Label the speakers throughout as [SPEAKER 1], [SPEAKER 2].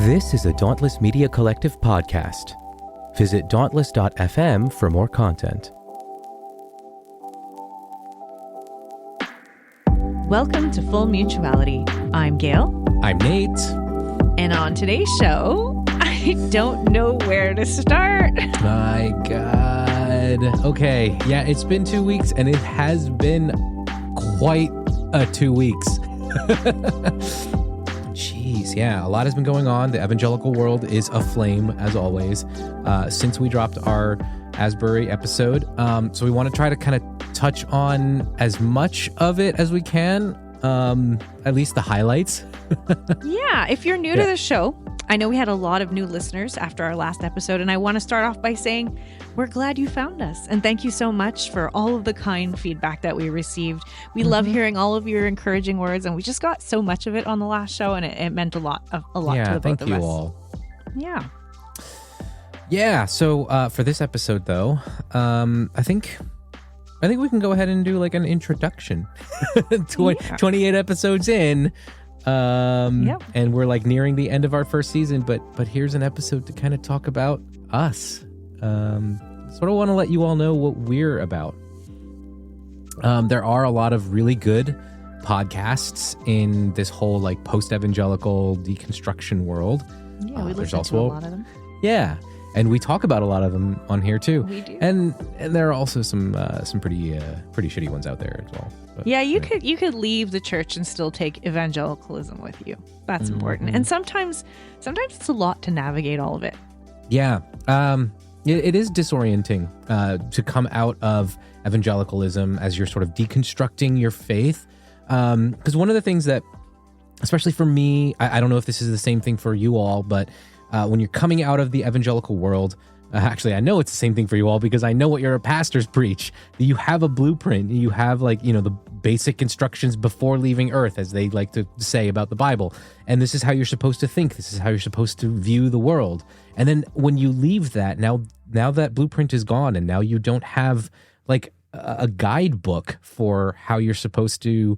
[SPEAKER 1] This is a Dauntless Media Collective podcast. Visit dauntless.fm for more content.
[SPEAKER 2] Welcome to Full Mutuality. I'm Gail.
[SPEAKER 1] I'm Nate.
[SPEAKER 2] And on today's show, I don't know where to start.
[SPEAKER 1] My God. Okay. Yeah, it's been 2 weeks and it has been quite a 2 weeks. Jeez, yeah, a lot has been going on. The evangelical world is aflame, as always, since we dropped our Asbury episode. So we want to try to kind of touch on as much of it as we can, at least the highlights.
[SPEAKER 2] Yeah, if you're new to the show, I know we had a lot of new listeners after our last episode, and I want to start off by saying we're glad you found us. And thank you so much for all of the kind feedback that we received. We love hearing all of your encouraging words, and we just got so much of it on the last show, and it meant a lot to the both of us.
[SPEAKER 1] Yeah, thank you all.
[SPEAKER 2] Yeah.
[SPEAKER 1] Yeah, so for this episode, though, I think we can go ahead and do like an introduction. 28 episodes in. And we're like nearing the end of our first season, but here's an episode to kind of talk about us. Sort of want to let you all know what we're about. There are a lot of really good podcasts in this whole like post-evangelical deconstruction world.
[SPEAKER 2] Yeah, we listen to a lot of them.
[SPEAKER 1] Yeah, and we talk about a lot of them on here too.
[SPEAKER 2] We do.
[SPEAKER 1] And there are also some pretty shitty ones out there as well. But,
[SPEAKER 2] yeah, you could leave the church and still take evangelicalism with you. That's important. And sometimes it's a lot to navigate all of it. Yeah.
[SPEAKER 1] It is disorienting to come out of evangelicalism as you're sort of deconstructing your faith. Because one of the things that, especially for me, I don't know if this is the same thing for you all, but when you're coming out of the evangelical world, actually, I know it's the same thing for you all because I know what your pastors preach. You have a blueprint. You have the basic instructions before leaving earth, as they like to say about the Bible. And this is how you're supposed to think. This is how you're supposed to view the world. And then when you leave that, now that blueprint is gone, and now you don't have like a guidebook for how you're supposed to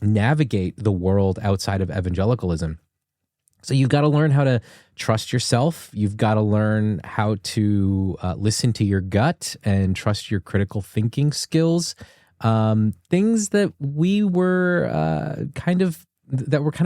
[SPEAKER 1] navigate the world outside of evangelicalism. So you've got to learn how to trust yourself. You've got to learn how to listen to your gut and trust your critical thinking skills. Things that were kind of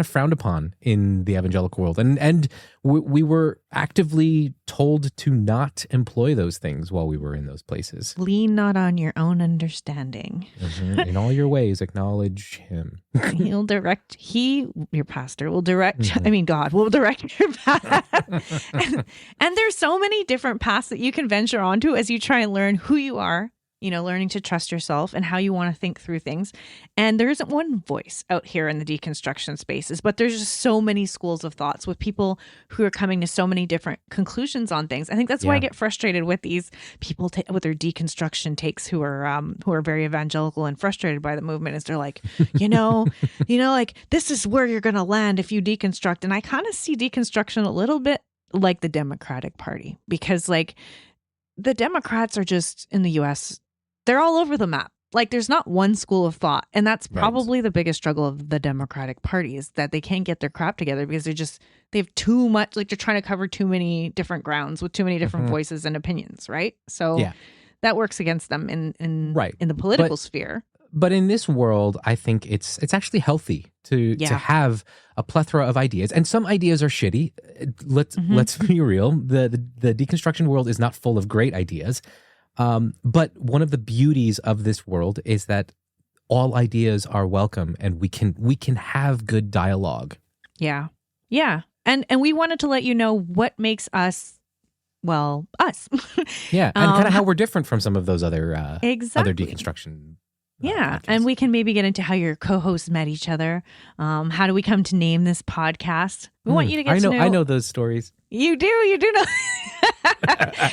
[SPEAKER 1] frowned upon in the evangelical world. And we were actively told to not employ those things while we were in those places.
[SPEAKER 2] Lean not on your own understanding.
[SPEAKER 1] In all your ways, acknowledge him.
[SPEAKER 2] Your pastor will direct, God will direct your path. and there's so many different paths that you can venture onto as you try and learn who you are. Learning to trust yourself and how you want to think through things. And there isn't one voice out here in the deconstruction spaces, but there's just so many schools of thoughts with people who are coming to so many different conclusions on things. I think that's why I get frustrated with these people with their deconstruction takes who are very evangelical and frustrated by the movement. Is they're like, like this is where you're going to land if you deconstruct. And I kind of see deconstruction a little bit like the Democratic Party, because like the Democrats are just in the U.S., they're all over the map. Like there's not one school of thought. And that's probably the biggest struggle of the Democratic Party, is that they can't get their crap together because they have too much, like they're trying to cover too many different grounds with too many different voices and opinions, right? So that works against them in the political sphere.
[SPEAKER 1] But in this world, I think it's actually healthy to have a plethora of ideas. And some ideas are shitty. Let's be real. The deconstruction world is not full of great ideas. But one of the beauties of this world is that all ideas are welcome, and we can have good dialogue.
[SPEAKER 2] Yeah. Yeah. And we wanted to let you know what makes us, us.
[SPEAKER 1] Yeah. And kind of how we're different from some of those other other deconstruction.
[SPEAKER 2] Yeah. And we can maybe get into how your co-hosts met each other. How do we come to name this podcast? We want you to get to know.
[SPEAKER 1] I know those stories.
[SPEAKER 2] You do know.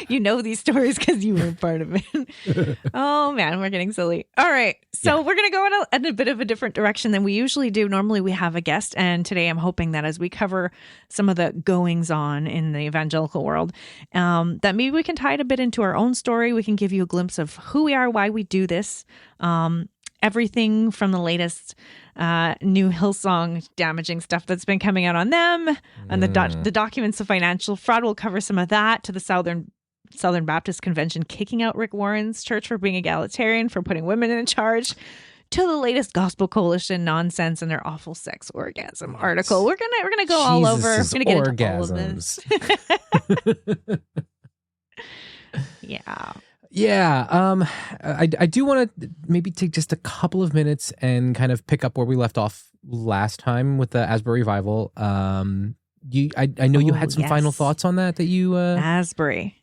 [SPEAKER 2] You know these stories because you were part of it. Oh man, we're getting silly. All right. So we're going to go in a bit of a different direction than we usually do. Normally we have a guest. And today I'm hoping that as we cover some of the goings on in the evangelical world, that maybe we can tie it a bit into our own story. We can give you a glimpse of who we are, why we do this. everything from the latest new Hillsong damaging stuff that's been coming out on them, and the documents of financial fraud. We'll cover some of that, to the Southern Baptist Convention kicking out Rick Warren's church for being egalitarian, for putting women in charge, to the latest Gospel Coalition nonsense and their awful sex orgasm article. We're gonna go all over. We're gonna get into all of this.
[SPEAKER 1] Yeah. I do want to maybe take just a couple of minutes and kind of pick up where we left off last time with the Asbury revival. I know you had some final thoughts on that you
[SPEAKER 2] Asbury.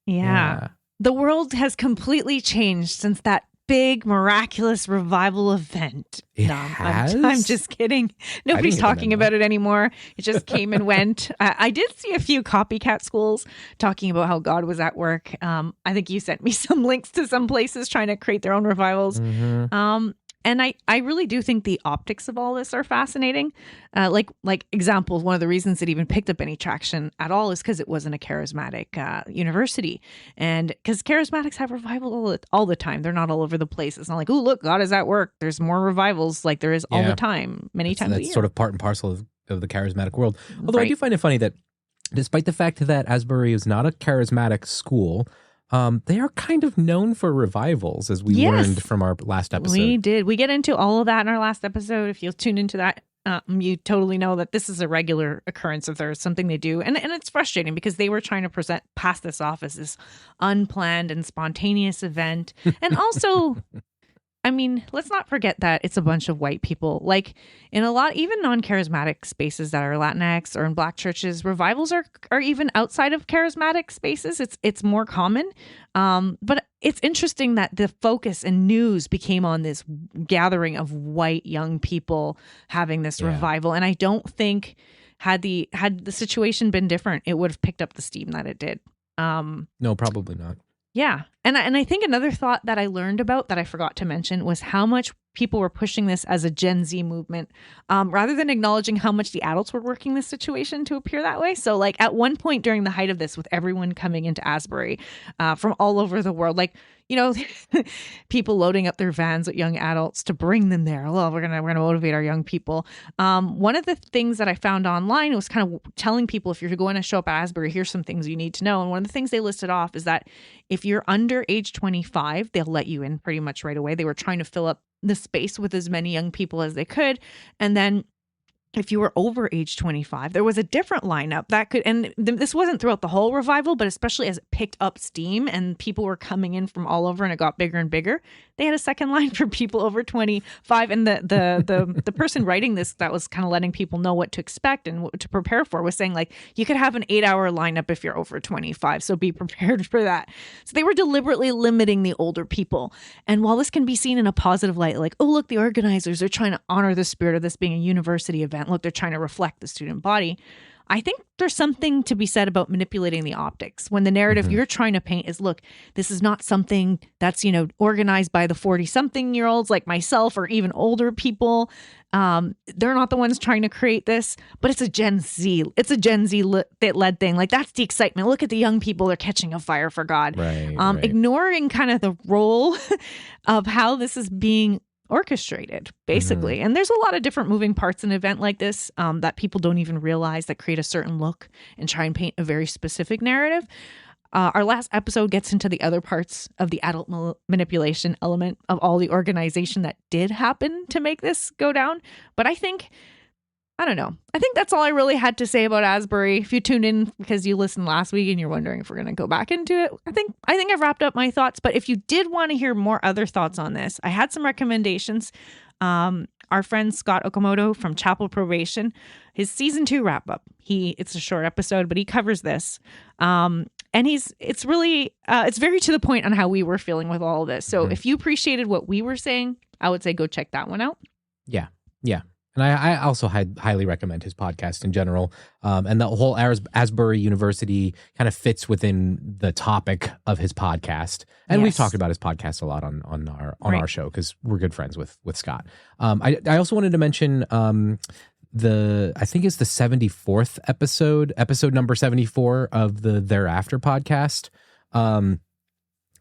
[SPEAKER 2] Yeah. The world has completely changed since that big miraculous revival event. I'm just kidding. Nobody's talking about it anymore. It just came and went. I did see a few copycat schools talking about how God was at work. I think you sent me some links to some places trying to create their own revivals. And I really do think the optics of all this are fascinating. Like examples, one of the reasons it even picked up any traction at all is because it wasn't a charismatic university. And because charismatics have revival all the time. They're not all over the place. It's not like, oh, look, God is at work. There's more revivals like there is all the time, many times a year. That's
[SPEAKER 1] sort of part and parcel of the charismatic world. Although I do find it funny that despite the fact that Asbury is not a charismatic school, they are kind of known for revivals, as we learned from our last episode.
[SPEAKER 2] We did. We get into all of that in our last episode. If you'll tune into that, you totally know that this is a regular occurrence of theirs, something they do. And it's frustrating because they were trying to pass this off as this unplanned and spontaneous event. And also, I mean, let's not forget that it's a bunch of white people. Like in a lot, even non-charismatic spaces that are Latinx or in Black churches, revivals are even outside of charismatic spaces. It's more common. But it's interesting that the focus and news became on this gathering of white young people having this revival. And I don't think had the situation been different, it would have picked up the steam that it did.
[SPEAKER 1] No, probably not.
[SPEAKER 2] Yeah. And I think another thought that I learned about that I forgot to mention was how much people were pushing this as a Gen Z movement, rather than acknowledging how much the adults were working this situation to appear that way. So like at one point during the height of this, with everyone coming into Asbury from all over the world, like, you know, people loading up their vans with young adults to bring them there. Well, we're gonna motivate our young people. One of the things that I found online was kind of telling people, if you're going to show up at Asbury, here's some things you need to know. And one of the things they listed off is that if you're under age 25, they'll let you in pretty much right away. They were trying to fill up the space with as many young people as they could. And then if you were over age 25, there was a different lineup that could, and this wasn't throughout the whole revival, but especially as it picked up steam and people were coming in from all over and it got bigger and bigger, they had a second line for people over 25. And the person writing this, that was kind of letting people know what to expect and what to prepare for, was saying like, you could have an 8-hour lineup if you're over 25. So be prepared for that. So they were deliberately limiting the older people. And while this can be seen in a positive light, like, oh, look, the organizers are trying to honor the spirit of this being a university event. Look, they're trying to reflect the student body. I think there's something to be said about manipulating the optics when the narrative you're trying to paint is, look, this is not something that's, you know, organized by the 40-something-year-olds like myself or even older people. They're not the ones trying to create this, but it's a Gen Z. It's a Gen Z led thing. Like, that's the excitement. Look at the young people. They're catching a fire for God. Right. Ignoring kind of the role of how this is being orchestrated, basically. And there's a lot of different moving parts in an event like this that people don't even realize, that create a certain look and try and paint a very specific narrative. Our last episode gets into the other parts of the adult manipulation element of all the organization that did happen to make this go down. But I don't know. I think that's all I really had to say about Asbury. If you tuned in because you listened last week and you're wondering if we're going to go back into it, I think I've wrapped up my thoughts. But if you did want to hear more other thoughts on this, I had some recommendations. Our friend Scott Okamoto from Chapel Probation, his season 2 wrap up. It's a short episode, but he covers this. And it's very to the point on how we were feeling with all of this. So if you appreciated what we were saying, I would say go check that one out.
[SPEAKER 1] Yeah. And I also highly recommend his podcast in general. And the whole Asbury University kind of fits within the topic of his podcast. And we've talked about his podcast a lot on our show because we're good friends with Scott. I also wanted to mention I think it's the 74th episode number 74 of the Thereafter podcast.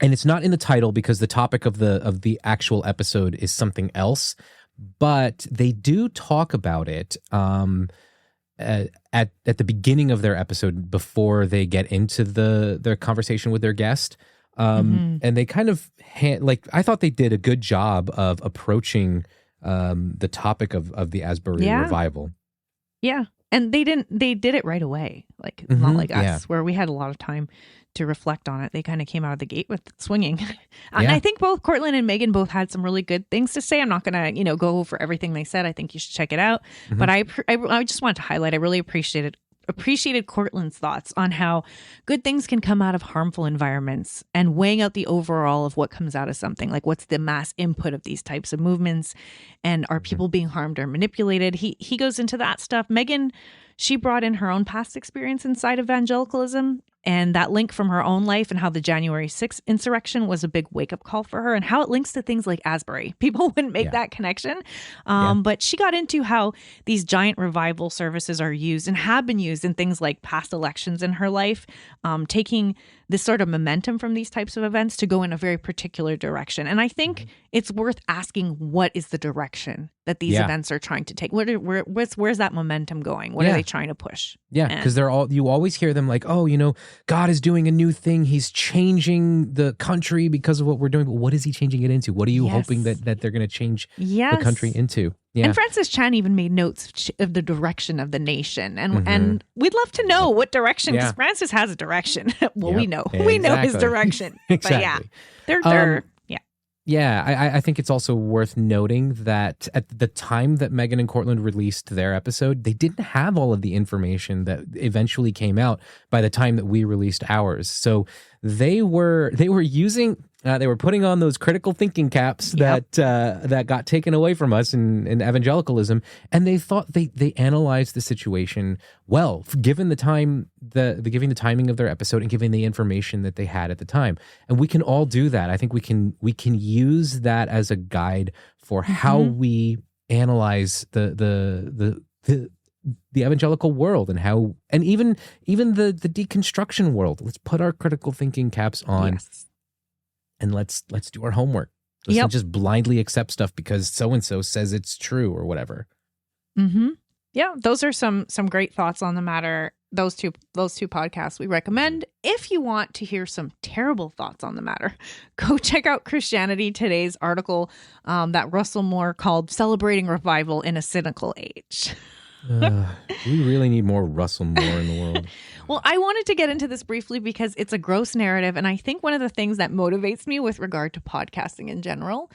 [SPEAKER 1] and it's not in the title because the topic of the actual episode is something else, but they do talk about it at the beginning of their episode before they get into their conversation with their guest. And they kind of I thought they did a good job of approaching the topic of the Asbury revival.
[SPEAKER 2] Yeah. And they did it right away. Like, not like us, where we had a lot of time to reflect on it. They kind of came out of the gate with swinging. And I think both Cortland and Megan both had some really good things to say. I'm not going to, go over everything they said. I think you should check it out. But I just wanted to highlight, I really appreciated Cortland's thoughts on how good things can come out of harmful environments and weighing out the overall of what comes out of something. Like, what's the mass input of these types of movements, and are people being harmed or manipulated? He goes into that stuff. Megan, she brought in her own past experience inside evangelicalism and that link from her own life, and how the January 6th insurrection was a big wake-up call for her, and how it links to things like Asbury. People wouldn't make that connection. But she got into how these giant revival services are used and have been used in things like past elections in her life, taking this sort of momentum from these types of events to go in a very particular direction. And I think it's worth asking, what is the direction that these events are trying to take? Where's that momentum going? What are they trying to push?
[SPEAKER 1] Yeah, because you always hear them like, oh, God is doing a new thing. He's changing the country because of what we're doing. But what is he changing it into? What are you hoping that they're going to change the country into? Yeah.
[SPEAKER 2] And Francis Chan even made notes of the direction of the nation. And we'd love to know what direction, because Francis has a direction. Well, we know. Exactly. We know his direction.
[SPEAKER 1] Exactly.
[SPEAKER 2] But they're
[SPEAKER 1] Yeah, I think it's also worth noting that at the time that Megan and Cortland released their episode, they didn't have all of the information that eventually came out by the time that we released ours. So they were using they were putting on those critical thinking caps that got taken away from us in evangelicalism, and they thought they analyzed the situation well, given the time giving the timing of their episode and giving the information that they had at the time. And we can all do that. I think we can use that as a guide for how we analyze the evangelical world, and even the deconstruction world. Let's put our critical thinking caps on.
[SPEAKER 2] Yes.
[SPEAKER 1] And let's do our homework. Let's not just blindly accept stuff because so-and-so says it's true or whatever.
[SPEAKER 2] Yeah, those are some great thoughts on the matter. Those two podcasts we recommend. If you want to hear some terrible thoughts on the matter, go check out Christianity Today's article that Russell Moore called "Celebrating Revival in a Cynical Age."
[SPEAKER 1] We really need more Russell Moore in the world.
[SPEAKER 2] Well, I wanted to get into this briefly because it's a gross narrative. And I think one of the things that motivates me with regard to podcasting in general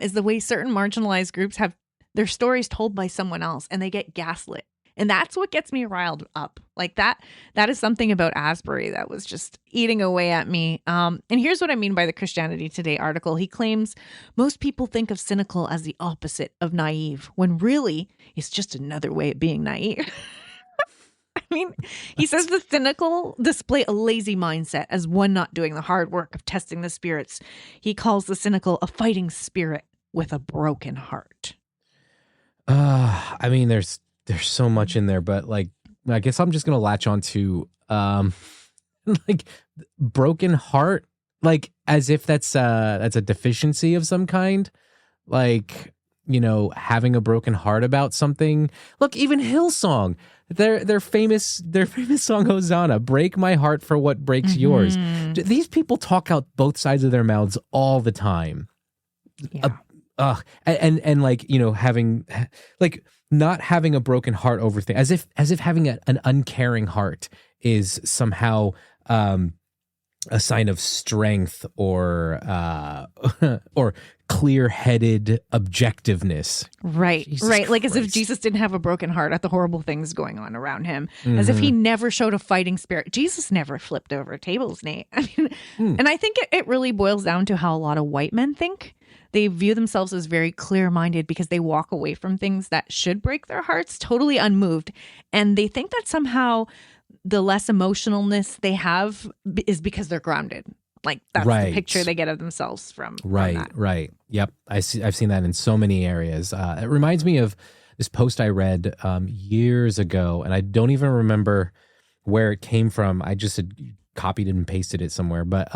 [SPEAKER 2] is the way certain marginalized groups have their stories told by someone else and they get gaslit. And that's what gets me riled up. Like that is something about Asbury that was just eating away at me. And here's what I mean by the Christianity Today article. He claims most people think of cynical as the opposite of naive, when really it's just another way of being naive. I mean, he says the cynical display a lazy mindset as one not doing the hard work of testing the spirits. He calls the cynical a fighting spirit with a broken heart.
[SPEAKER 1] I mean, there's so much in there, but like, I guess I'm just going to latch on to, like broken heart, like as if that's a deficiency of some kind, like, having a broken heart about something. Look, even Hillsong, their famous song Hosanna, break my heart for what breaks yours. These people talk out both sides of their mouths all the time.
[SPEAKER 2] Yeah.
[SPEAKER 1] And like, having like not having a broken heart over things, as if having an uncaring heart is somehow a sign of strength or clear-headed objectiveness.
[SPEAKER 2] Right.
[SPEAKER 1] Jesus
[SPEAKER 2] right. Like
[SPEAKER 1] Christ.
[SPEAKER 2] As if Jesus didn't have a broken heart at the horrible things going on around him. As if he never showed a fighting spirit. Jesus never flipped over tables, Nate. I mean, and I think it really boils down to how a lot of white men think. They view themselves as very clear-minded because they walk away from things that should break their hearts totally unmoved. And they think that somehow the less emotionalness they have is because they're grounded. Like that's the picture they get of themselves from that.
[SPEAKER 1] Right. Yep. I've seen that in so many areas. It reminds me of this post I read years ago, and I don't even remember where it came from. I just had copied it and pasted it somewhere. But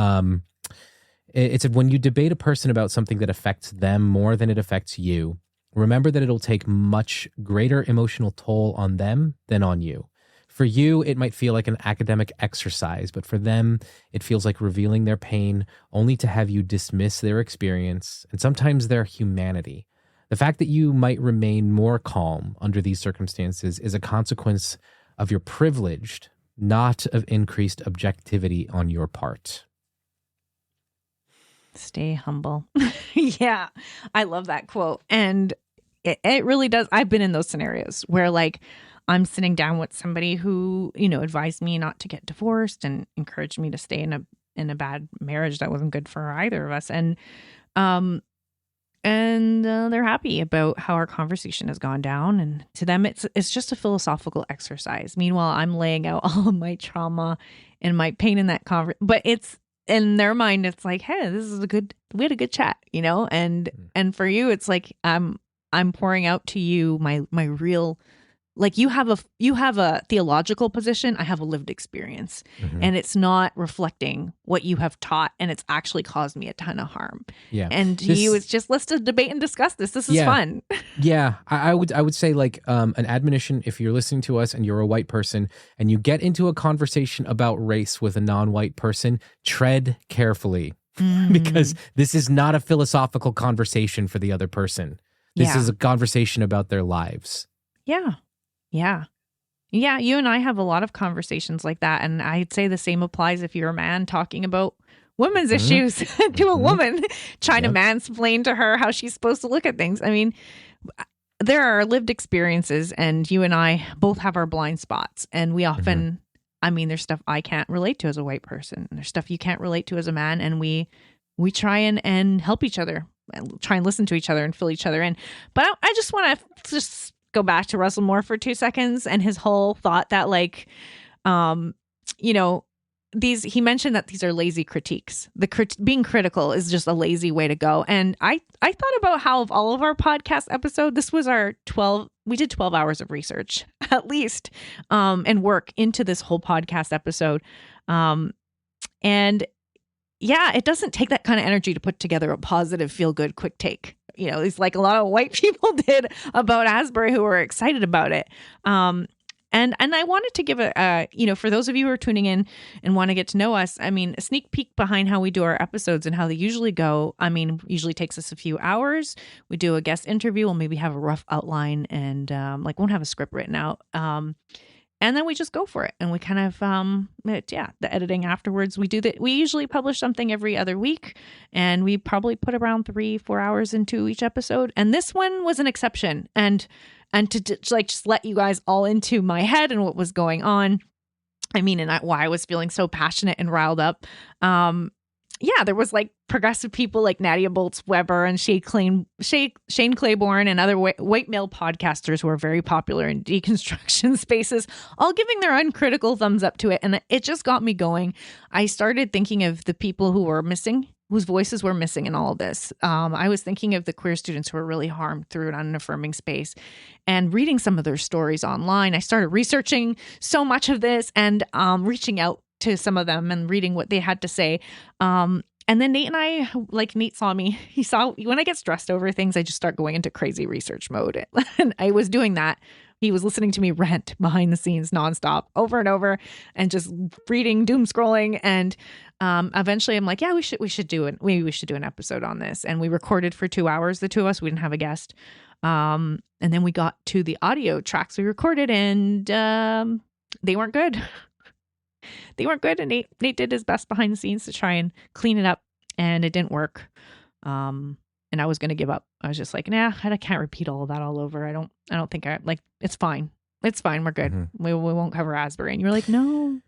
[SPEAKER 1] It's when you debate a person about something that affects them more than it affects you, remember that it'll take much greater emotional toll on them than on you. For you, it might feel like an academic exercise, but for them, it feels like revealing their pain only to have you dismiss their experience and sometimes their humanity. The fact that you might remain more calm under these circumstances is a consequence of your privileged, not of increased objectivity on your part.
[SPEAKER 2] Stay humble. Yeah, I love that quote. And it really does. I've been in those scenarios where like I'm sitting down with somebody who, advised me not to get divorced and encouraged me to stay in a bad marriage that wasn't good for either of us. And they're happy about how our conversation has gone down. And to them, it's just a philosophical exercise. Meanwhile, I'm laying out all of my trauma and my pain in that but it's in their mind, it's like, hey, we had a good chat, and for you, it's like, I'm pouring out to you my real, like you have a theological position. I have a lived experience, and it's not reflecting what you have taught, and it's actually caused me a ton of harm.
[SPEAKER 1] Yeah.
[SPEAKER 2] And to you, it's just, let's just debate and discuss this. This is fun.
[SPEAKER 1] Yeah. I would say like an admonition, if you're listening to us and you're a white person and you get into a conversation about race with a non-white person, tread carefully because this is not a philosophical conversation for the other person. This is a conversation about their lives.
[SPEAKER 2] Yeah. Yeah. Yeah. You and I have a lot of conversations like that. And I'd say the same applies if you're a man talking about women's issues to a woman, trying to mansplain to her how she's supposed to look at things. I mean, there are lived experiences, and you and I both have our blind spots. And we often, there's stuff I can't relate to as a white person. And there's stuff you can't relate to as a man. And we try and help each other, and try and listen to each other and fill each other in. But I just want to just go back to Russell Moore for 2 seconds and his whole thought that like, he mentioned that these are lazy critiques. Being critical is just a lazy way to go. And I thought about how of all of our podcast episode, this was we did 12 hours of research at least, and work into this whole podcast episode. And yeah, it doesn't take that kind of energy to put together a positive, feel good, quick take. It's like a lot of white people did about Asbury who were excited about it. And I wanted to give for those of you who are tuning in and want to get to know us, a sneak peek behind how we do our episodes and how they usually go. Usually takes us a few hours. We do a guest interview. We'll maybe have a rough outline and won't have a script written out. And then we just go for it. And we kind of, the editing afterwards. We do that. We usually publish something every other week, and we probably put around 3-4 hours into each episode. And this one was an exception. And to just let you guys all into my head and what was going on. Why I was feeling so passionate and riled up. There was like progressive people like Nadia Boltz-Weber and Shane Claiborne and other white male podcasters who are very popular in deconstruction spaces, all giving their uncritical thumbs up to it. And it just got me going. I started thinking of the people who were missing, whose voices were missing in all of this. I was thinking of the queer students who were really harmed through an unaffirming space, and reading some of their stories online. I started researching so much of this and reaching out to some of them and reading what they had to say. And then Nate and I, like Nate saw me, he saw when I get stressed over things, I just start going into crazy research mode. And I was doing that. He was listening to me rant behind the scenes nonstop over and over and just reading, doom scrolling. And eventually I'm like, yeah, we should do it. Maybe we should do an episode on this. And we recorded for 2 hours, the two of us. We didn't have a guest. And then we got to the audio tracks we recorded, and they weren't good. They weren't good. And Nate did his best behind the scenes to try and clean it up, and it didn't work. And I was going to give up. I was just like, nah, I can't repeat all of that all over. I don't think it's fine. It's fine. We're good. We won't cover Asbury. And you're like, no.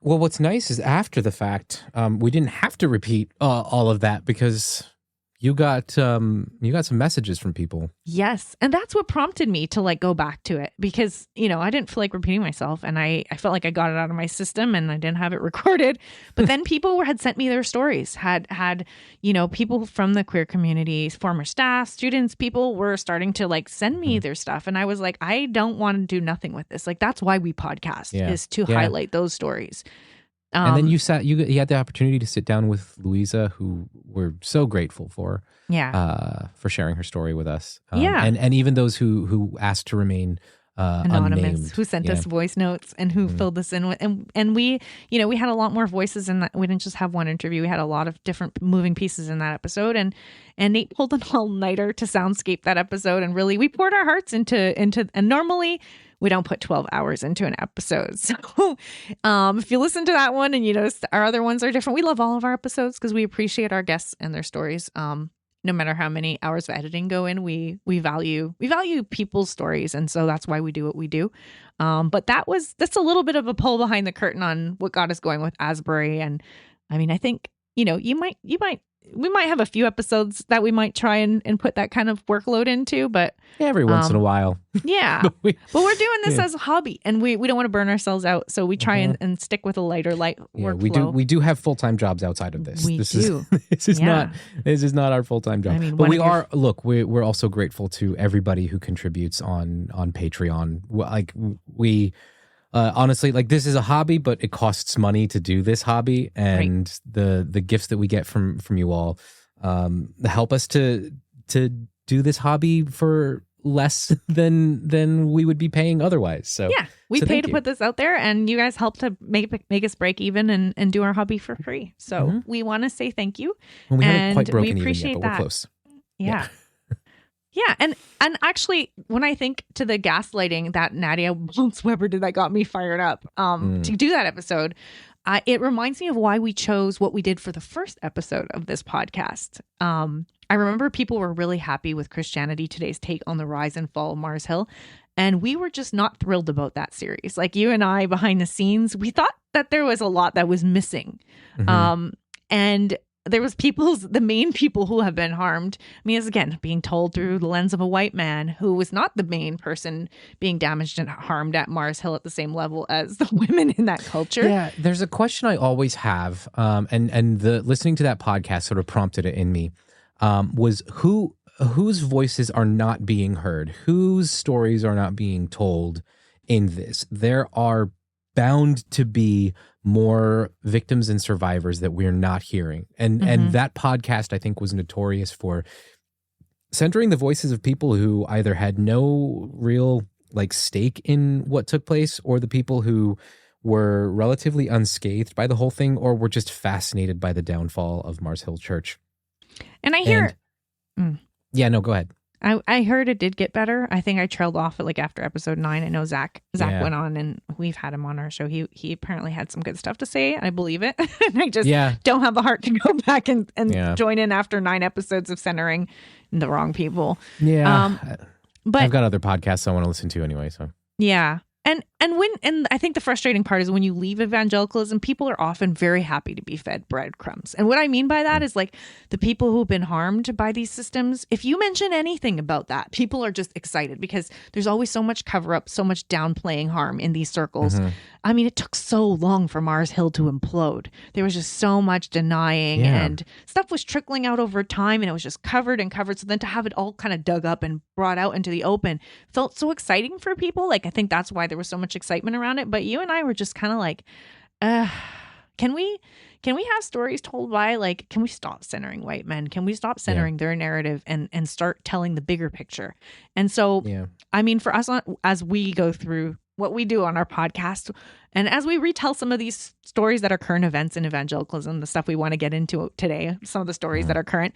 [SPEAKER 1] Well, what's nice is after the fact, we didn't have to repeat all of that because you got some messages from people.
[SPEAKER 2] Yes. And that's what prompted me to go back to it, because, I didn't feel like repeating myself, and I felt like I got it out of my system and I didn't have it recorded. But then people had sent me their stories, had people from the queer community, former staff, students, people were starting to send me their stuff. And I was like, I don't want to do nothing with this. That's why we podcast, is to highlight those stories.
[SPEAKER 1] And then you had the opportunity to sit down with Louisa, who we're so grateful for sharing her story with us. And even those who asked to remain
[SPEAKER 2] anonymous,
[SPEAKER 1] unnamed.
[SPEAKER 2] Who sent us voice notes and who filled this in with, and we, we had a lot more voices in that. We didn't just have one interview. We had a lot of different moving pieces in that episode, and Nate pulled an all-nighter to soundscape that episode, and really we poured our hearts into, and normally we don't put 12 hours into an episode. So if you listen to that one and you notice our other ones are different, we love all of our episodes because we appreciate our guests and their stories. No matter how many hours of editing go in, we value people's stories. And so that's why we do what we do. But that's a little bit of a pull behind the curtain on what got us going with Asbury. And I mean, I think, we might have a few episodes that we might try and put that kind of workload into, but
[SPEAKER 1] every once in a while.
[SPEAKER 2] Yeah. but we're doing this as a hobby, and we don't want to burn ourselves out. So we try and stick with a light workflow.
[SPEAKER 1] We do have full-time jobs outside of this.
[SPEAKER 2] This
[SPEAKER 1] is not our full-time job. I mean, but we're also grateful to everybody who contributes on Patreon. Like we honestly, like, this is a hobby, but it costs money to do this hobby, and the gifts that we get from you all help us to do this hobby for less than we would be paying otherwise. So
[SPEAKER 2] we pay to put this out there, and you guys help to make us break even and do our hobby for free. So we want to say thank you.
[SPEAKER 1] Well, we haven't quite broken
[SPEAKER 2] we appreciate
[SPEAKER 1] even yet, but
[SPEAKER 2] that.
[SPEAKER 1] we're close.
[SPEAKER 2] Yeah. Yeah, and actually, when I think to the gaslighting that Nadia Weber did, that got me fired up to do that episode, it reminds me of why we chose what we did for the first episode of this podcast. I remember people were really happy with Christianity Today's take on the rise and fall of Mars Hill, and we were just not thrilled about that series. Like, you and I, behind the scenes, we thought that there was a lot that was missing, and there was the main people who have been harmed. I mean, it's again being told through the lens of a white man who was not the main person being damaged and harmed at Mars Hill at the same level as the women in that culture.
[SPEAKER 1] Yeah, there's a question I always have, and the listening to that podcast sort of prompted it in me. Was whose voices are not being heard, whose stories are not being told in this? There are bound to be more victims and survivors that we're not hearing. And that podcast, I think, was notorious for centering the voices of people who either had no real stake in what took place, or the people who were relatively unscathed by the whole thing, or were just fascinated by the downfall of Mars Hill Church.
[SPEAKER 2] And I hear...
[SPEAKER 1] Yeah, no, go ahead.
[SPEAKER 2] I heard it did get better. I think I trailed off at after episode 9. I know Zach went on, and we've had him on our show. He apparently had some good stuff to say. I believe it. And I just don't have the heart to go back and join in after 9 episodes of centering the wrong people.
[SPEAKER 1] Yeah.
[SPEAKER 2] But
[SPEAKER 1] I've got other podcasts I want to listen to anyway. So
[SPEAKER 2] yeah. And I think the frustrating part is when you leave evangelicalism, people are often very happy to be fed breadcrumbs. And what I mean by that is the people who've been harmed by these systems, if you mention anything about that, people are just excited because there's always so much cover up, so much downplaying harm in these circles. I mean, it took so long for Mars Hill to implode. There was just so much denying and stuff was trickling out over time, and it was just covered and covered. So then to have it all kind of dug up and brought out into the open felt so exciting for people. I think that's why there was so much excitement around it. But you and I were just kind of can we have stories told by can we stop centering white men? Can we stop centering their narrative and start telling the bigger picture? And so, I mean, for us, as we go through what we do on our podcast, and as we retell some of these stories that are current events in evangelicalism, the stuff we want to get into today, some of the stories that are current,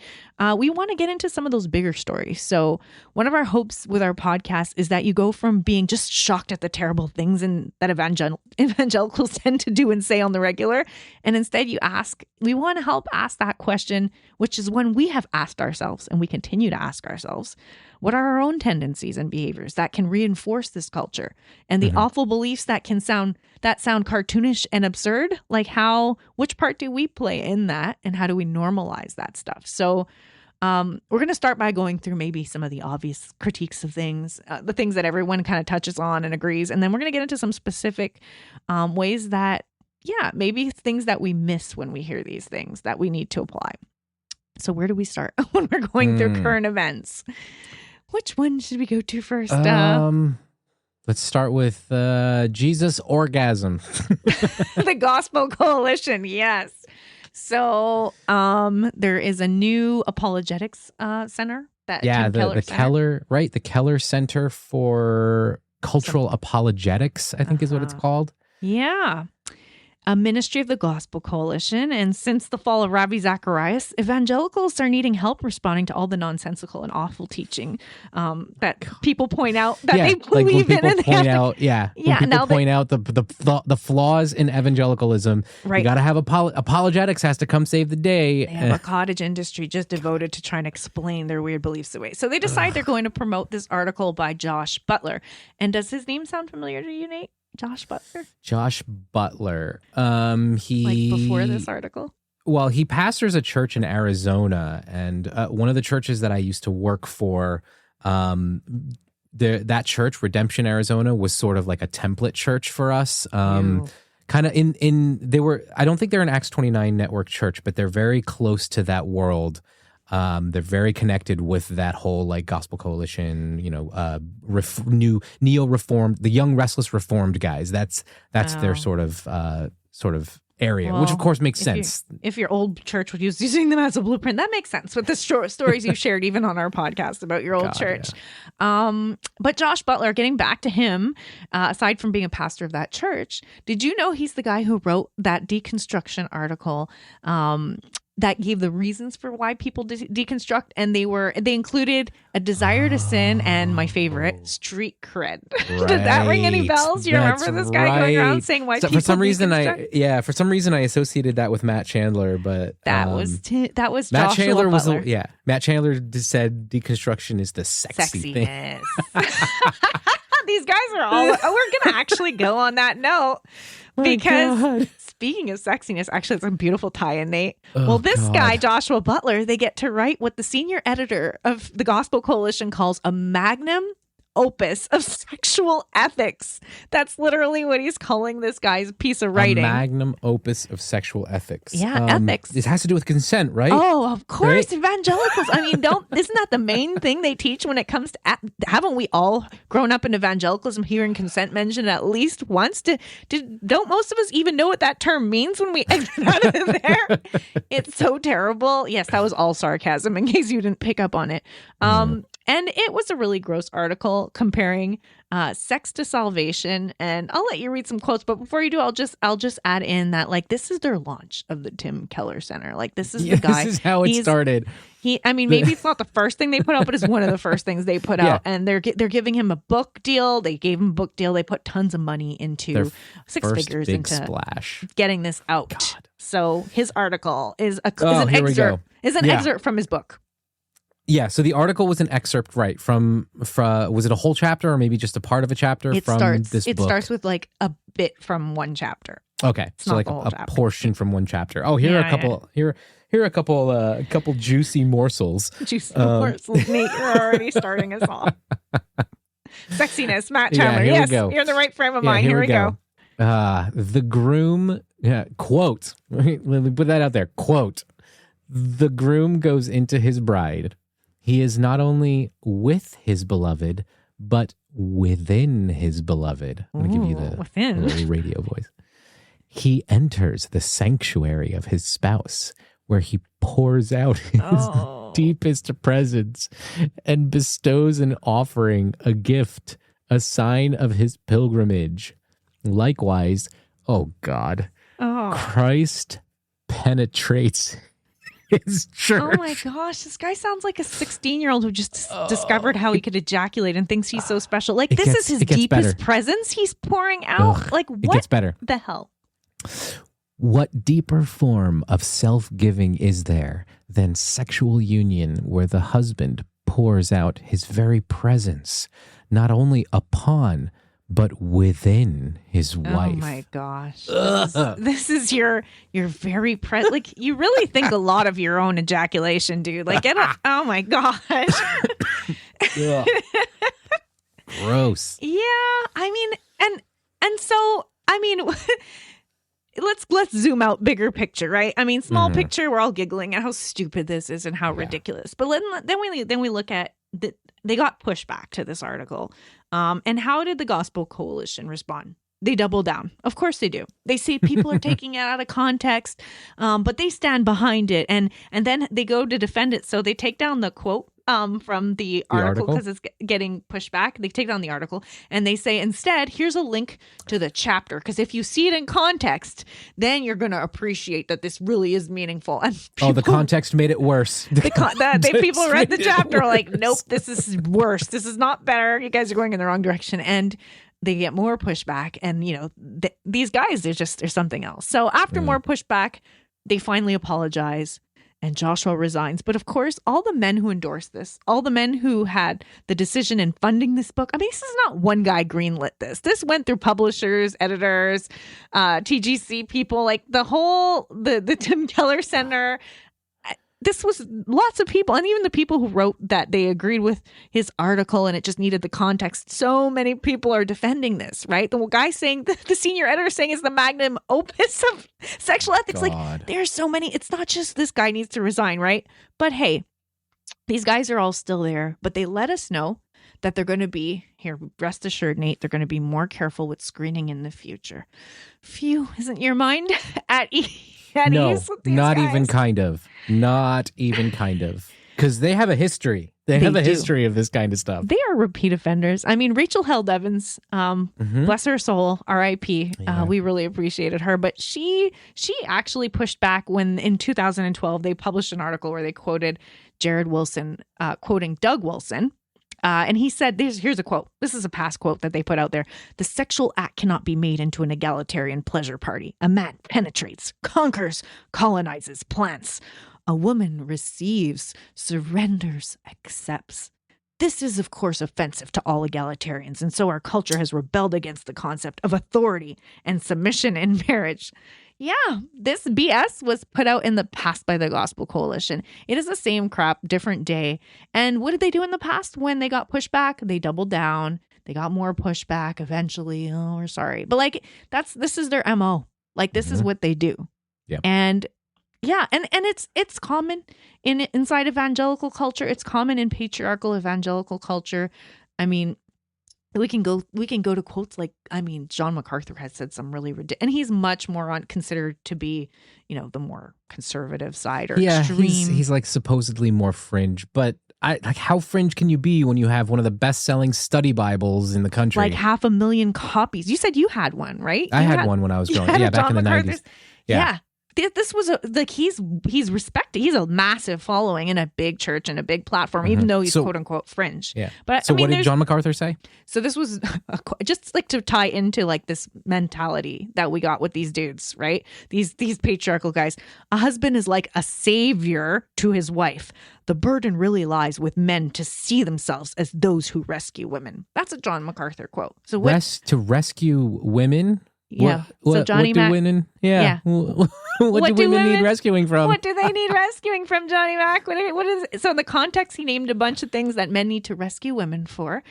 [SPEAKER 2] we want to get into some of those bigger stories. So one of our hopes with our podcast is that you go from being just shocked at the terrible things that evangelicals tend to do and say on the regular, and instead we want to help ask that question, which is one we have asked ourselves and we continue to ask ourselves. What are our own tendencies and behaviors that can reinforce this culture and the awful beliefs that sound cartoonish and absurd? Which part do we play in that, and how do we normalize that stuff? So we're going to start by going through maybe some of the obvious critiques of things, the things that everyone kind of touches on and agrees. And then we're going to get into some specific ways that, maybe things that we miss when we hear these things that we need to apply. So where do we start when we're going through current events? Which one should we go to first?
[SPEAKER 1] Let's start with Jesus orgasm.
[SPEAKER 2] The Gospel Coalition, yes. So there is a new apologetics center. That
[SPEAKER 1] Yeah,
[SPEAKER 2] Tim Keller
[SPEAKER 1] the
[SPEAKER 2] Center.
[SPEAKER 1] Keller, right? The Keller Center for Cultural Apologetics, I think is what it's called.
[SPEAKER 2] Yeah. A ministry of the Gospel Coalition. And since the fall of Ravi Zacharias, evangelicals are needing help responding to all the nonsensical and awful teaching that people point out that they believe in.
[SPEAKER 1] When people point out, when people point out the flaws in evangelicalism,
[SPEAKER 2] right.
[SPEAKER 1] You got to have apologetics has to come save the day.
[SPEAKER 2] They have a cottage industry just devoted to trying to explain their weird beliefs away. So they decide they're going to promote this article by Josh Butler. And does his name sound familiar to you, Nate? Josh Butler?
[SPEAKER 1] Josh Butler. He
[SPEAKER 2] like before this article?
[SPEAKER 1] Well, he pastors a church in Arizona, and one of the churches that I used to work for, that church, Redemption Arizona, was sort of like a template church for us. Kind of I don't think they're an Acts 29 network church, but they're very close to that world. They're very connected with that whole like gospel coalition, new neo-reformed, the young restless reformed guys. That's their sort of area, which of course makes sense.
[SPEAKER 2] If your old church would use using them as a blueprint, that makes sense with the stories you shared even on our podcast about your old church. Yeah. But Josh Butler, getting back to him, aside from being a pastor of that church, did you know he's the guy who wrote that deconstruction article that gave the reasons for why people deconstruct, and they included a desire to sin and my favorite, street cred. Right. Did that ring any bells? You remember this guy going around saying why people
[SPEAKER 1] for some reason
[SPEAKER 2] deconstruct?
[SPEAKER 1] For some reason I associated that with Matt Chandler, but
[SPEAKER 2] that was
[SPEAKER 1] Matt
[SPEAKER 2] Joshua
[SPEAKER 1] Chandler
[SPEAKER 2] Butler.
[SPEAKER 1] Matt Chandler said deconstruction is the sexy thing.
[SPEAKER 2] These guys are all. We're gonna actually go on that note because. Speaking of sexiness, actually, it's a beautiful tie-in, Nate. This guy, Joshua Butler, they get to write what the senior editor of the Gospel Coalition calls a magnum opus of sexual ethics. That's literally what he's calling this guy's piece of writing.
[SPEAKER 1] A magnum opus of sexual ethics.
[SPEAKER 2] Yeah, ethics.
[SPEAKER 1] It has to do with consent, right?
[SPEAKER 2] Oh, of course,
[SPEAKER 1] right?
[SPEAKER 2] Evangelicals. I mean, isn't that the main thing they teach when it comes to? Haven't we all grown up in evangelicalism hearing consent mentioned at least once? Don't most of us even know what that term means when we exit out of there? It's so terrible. Yes, that was all sarcasm. In case you didn't pick up on it. And it was a really gross article comparing sex to salvation. And I'll let you read some quotes, but before you do, I'll just add in that like this is their launch of the Tim Keller Center. Like this is the guy.
[SPEAKER 1] This is how it started.
[SPEAKER 2] Maybe it's not the first thing they put out, but it's one of the first things they put out. And they're giving him a book deal. They gave him a book deal. They put tons of money into
[SPEAKER 1] their
[SPEAKER 2] six figures
[SPEAKER 1] big
[SPEAKER 2] into
[SPEAKER 1] splash.
[SPEAKER 2] Getting this out. God. So his article is an excerpt from his book.
[SPEAKER 1] Yeah, so the article was an excerpt, right, from was it a whole chapter or maybe just a part of a chapter this book?
[SPEAKER 2] It starts with like a bit from one chapter.
[SPEAKER 1] Okay, so like a portion from one chapter. Oh, here are a couple. Here are a couple juicy morsels.
[SPEAKER 2] Juicy morsels. Nate, you're already starting us off. Sexiness, Matt Chandler. Yes, you're in the right frame of mind. Here we go.
[SPEAKER 1] The groom. Quote. Let me put that out there. Quote. The groom goes into his bride. He is not only with his beloved, but within his beloved. I'm going to give you the little radio voice. He enters the sanctuary of his spouse, where he pours out his deepest presence and bestows an offering, a gift, a sign of his pilgrimage. Likewise, Christ penetrates his church.
[SPEAKER 2] Oh my gosh, this guy sounds like a 16-year-old who just discovered how he could ejaculate and thinks he's so special. Like this is his deepest presence he's pouring out. Like what
[SPEAKER 1] it gets better.
[SPEAKER 2] The hell?
[SPEAKER 1] What deeper form of self-giving is there than sexual union where the husband pours out his very presence, not only upon but within his wife.
[SPEAKER 2] Oh my gosh. This is your very like you really think a lot of your own ejaculation, dude. Like oh my gosh.
[SPEAKER 1] Gross.
[SPEAKER 2] Yeah, I mean and so I mean let's zoom out, bigger picture, right? I mean, small picture, we're all giggling at how stupid this is and how ridiculous. But then we look at they got pushback to this article. And how did the Gospel Coalition respond? They double down. Of course they do. They say people are taking it out of context, but they stand behind it. And then they go to defend it. So they take down the quote from the article because it's getting pushed back. They take down the article and they say, instead, here's a link to the chapter. Because if you see it in context, then you're going to appreciate that this really is meaningful. And
[SPEAKER 1] the context made it worse.
[SPEAKER 2] People read the chapter like, nope, this is worse. This is not better. You guys are going in the wrong direction. And they get more pushback. And, these guys, they're something else. So after more pushback, they finally apologize. And Joshua resigns. But of course, all the men who endorsed this, all the men who had the decision in funding this book, I mean, this is not one guy greenlit this. This went through publishers, editors, TGC people, like the Tim Keller Center. This was lots of people, and even the people who wrote that they agreed with his article and it just needed the context. So many people are defending this, right? The guy saying, the senior editor saying is the magnum opus of sexual ethics.
[SPEAKER 1] God.
[SPEAKER 2] Like, there's so many. It's not just this guy needs to resign, right? But hey, these guys are all still there, but they let us know that they're going to be, here, rest assured, Nate, they're going to be more careful with screening in the future. Phew, isn't your mind at ease?
[SPEAKER 1] No, not even kind of. Not even kind of. Because they have a history. They have a history of this kind of stuff.
[SPEAKER 2] They are repeat offenders. I mean, Rachel Held Evans, bless her soul, R.I.P. We really appreciated her. But she actually pushed back when in 2012 they published an article where they quoted Jared Wilson, quoting Doug Wilson. And he said, here's a quote. This is a past quote that they put out there. The sexual act cannot be made into an egalitarian pleasure party. A man penetrates, conquers, colonizes, plants. A woman receives, surrenders, accepts. This is, of course, offensive to all egalitarians. And so our culture has rebelled against the concept of authority and submission in marriage. Yeah, this BS was put out in the past by the Gospel Coalition. It is the same crap, different day. And what did they do in the past when they got pushback? They doubled down. They got more pushback eventually. Oh, we're sorry. But like, this is their MO. Like, this is what they do.
[SPEAKER 1] Yeah.
[SPEAKER 2] And yeah, and it's common inside evangelical culture. It's common in patriarchal evangelical culture. I mean, we can go to quotes like, I mean, John MacArthur has said some really ridiculous, and he's much more considered to be, the more conservative side or extreme.
[SPEAKER 1] He's like supposedly more fringe, but how fringe can you be when you have one of the best-selling study Bibles in the country?
[SPEAKER 2] Like 500,000 copies. You said you had one, right?
[SPEAKER 1] I had one when I was growing up. Yeah, back in the 90s.
[SPEAKER 2] Yeah. This was he's respected. He's a massive following in a big church and a big platform, even though he's quote unquote fringe.
[SPEAKER 1] Yeah.
[SPEAKER 2] But
[SPEAKER 1] so what did John MacArthur say?
[SPEAKER 2] So this was just like to tie into like this mentality that we got with these dudes, right? These patriarchal guys. A husband is like a savior to his wife. The burden really lies with men to see themselves as those who rescue women. That's a John MacArthur quote. So
[SPEAKER 1] to rescue women.
[SPEAKER 2] Yeah. So Johnny
[SPEAKER 1] Mac. What do women need rescuing from?
[SPEAKER 2] What do they need rescuing from, Johnny Mac? What is it? So in the context, he named a bunch of things that men need to rescue women for.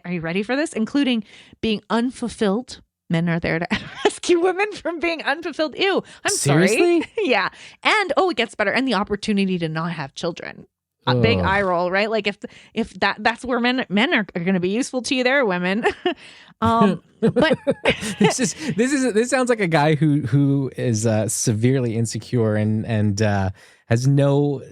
[SPEAKER 2] Are you ready for this? Including being unfulfilled. Men are there to rescue women from being unfulfilled. Ew.
[SPEAKER 1] Seriously?
[SPEAKER 2] Sorry. Yeah. And it gets better. And the opportunity to not have children. A big eye roll, right? Like if that's where men are going to be useful to you there, women. But
[SPEAKER 1] this sounds like a guy who is severely insecure and has no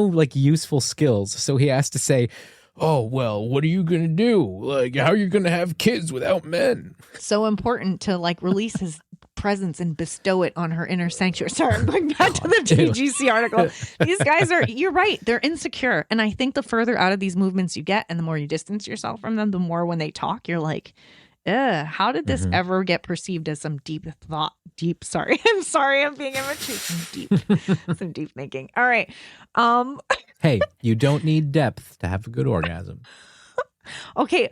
[SPEAKER 1] like useful skills. So he has to say, oh, well, what are you going to do? Like, how are you going to have kids without men?
[SPEAKER 2] So important to like release his presence and bestow it on her inner sanctuary. Sorry, I'm going back to the TGC article. These guys you're right, they're insecure. And I think the further out of these movements you get and the more you distance yourself from them, the more when they talk, you're like, how did this ever get perceived as some deep thought? I'm sorry, I'm being immature. Some deep thinking. All right.
[SPEAKER 1] Hey, you don't need depth to have a good orgasm.
[SPEAKER 2] Okay.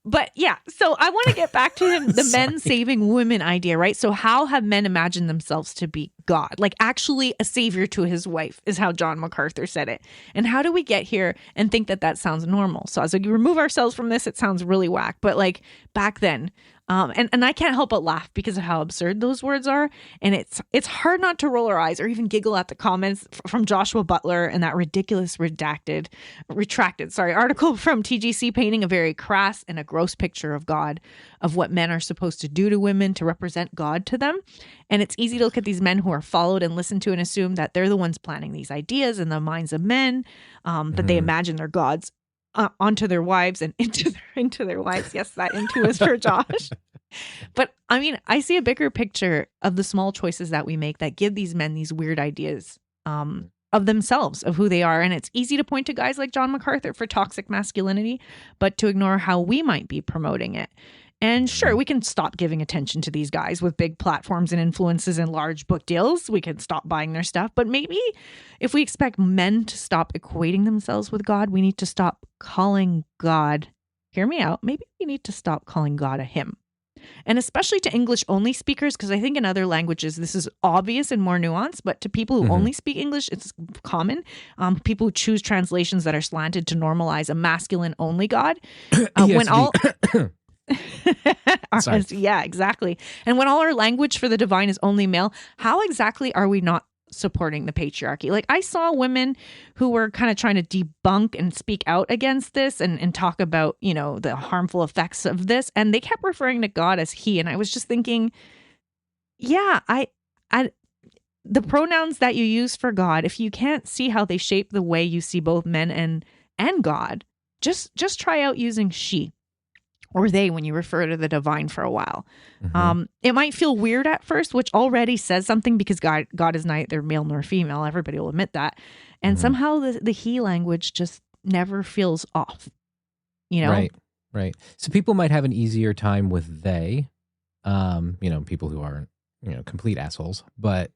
[SPEAKER 2] But yeah, so I want to get back to the men saving women idea, right? So how have men imagined themselves to be God? Like actually a savior to his wife is how John MacArthur said it. And how do we get here and think that sounds normal? So as we remove ourselves from this, it sounds really whack. But like back then, And I can't help but laugh because of how absurd those words are. And it's hard not to roll our eyes or even giggle at the comments from Joshua Butler and that ridiculous retracted article from TGC, painting a very crass and a gross picture of God, of what men are supposed to do to women to represent God to them. And it's easy to look at these men who are followed and listened to and assume that they're the ones planting these ideas in the minds of men, that they imagine they're gods. Onto their wives and into their wives. Yes, that into is for Josh. But I mean, I see a bigger picture of the small choices that we make that give these men these weird ideas of themselves, of who they are. And it's easy to point to guys like John MacArthur for toxic masculinity, but to ignore how we might be promoting it. And sure, we can stop giving attention to these guys with big platforms and influences and large book deals. We can stop buying their stuff. But maybe if we expect men to stop equating themselves with God, we need to stop calling God, hear me out, maybe we need to stop calling God a him. And especially to English only speakers, because I think in other languages this is obvious and more nuanced, but to people who only speak English, it's common. People who choose translations that are slanted to normalize a masculine only God. When all... Yeah, exactly. And when all our language for the divine is only male, how exactly are we not supporting the patriarchy? Like, I saw women who were kind of trying to debunk and speak out against this and talk about, you know, the harmful effects of this. And they kept referring to God as he. And I was just thinking, yeah, I the pronouns that you use for God, if you can't see how they shape the way you see both men and God, just try out using she or they when you refer to the divine for a while. It might feel weird at first, which already says something, because God is neither male nor female. Everybody will admit that. And somehow the he language just never feels off, you know?
[SPEAKER 1] Right. So people might have an easier time with they, you know, people who aren't, you know, complete assholes, but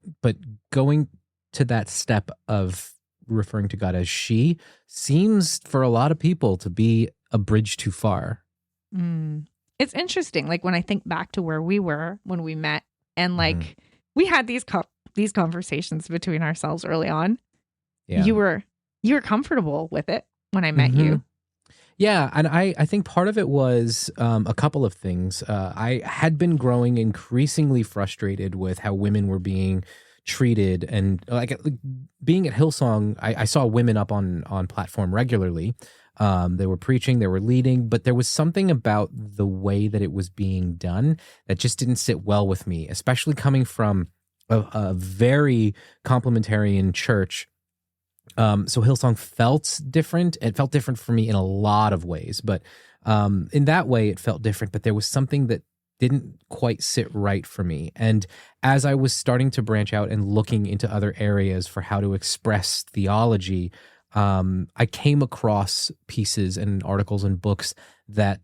[SPEAKER 1] going to that step of referring to God as she seems for a lot of people to be a bridge too far.
[SPEAKER 2] It's interesting. Like, when I think back to where we were when we met, and like we had these conversations between ourselves early on. Yeah. You were comfortable with it when I met you.
[SPEAKER 1] Yeah, and I think part of it was a couple of things. I had been growing increasingly frustrated with how women were being treated, and like being at Hillsong, I saw women up on platform regularly. They were preaching, they were leading, but there was something about the way that it was being done that just didn't sit well with me, especially coming from a very complementarian church. So Hillsong felt different. It felt different for me in a lot of ways, but in that way it felt different, but there was something that didn't quite sit right for me. And as I was starting to branch out and looking into other areas for how to express theology, I came across pieces and articles and books that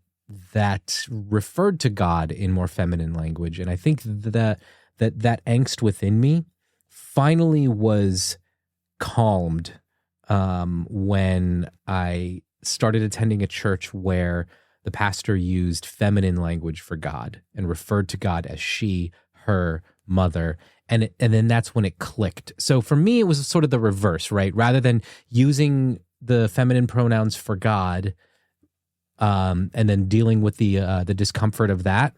[SPEAKER 1] referred to God in more feminine language. And I think that angst within me finally was calmed when I started attending a church where the pastor used feminine language for God and referred to God as she, her, mother. And then that's when it clicked. So for me, it was sort of the reverse, right? Rather than using the feminine pronouns for God, and then dealing with the discomfort of that,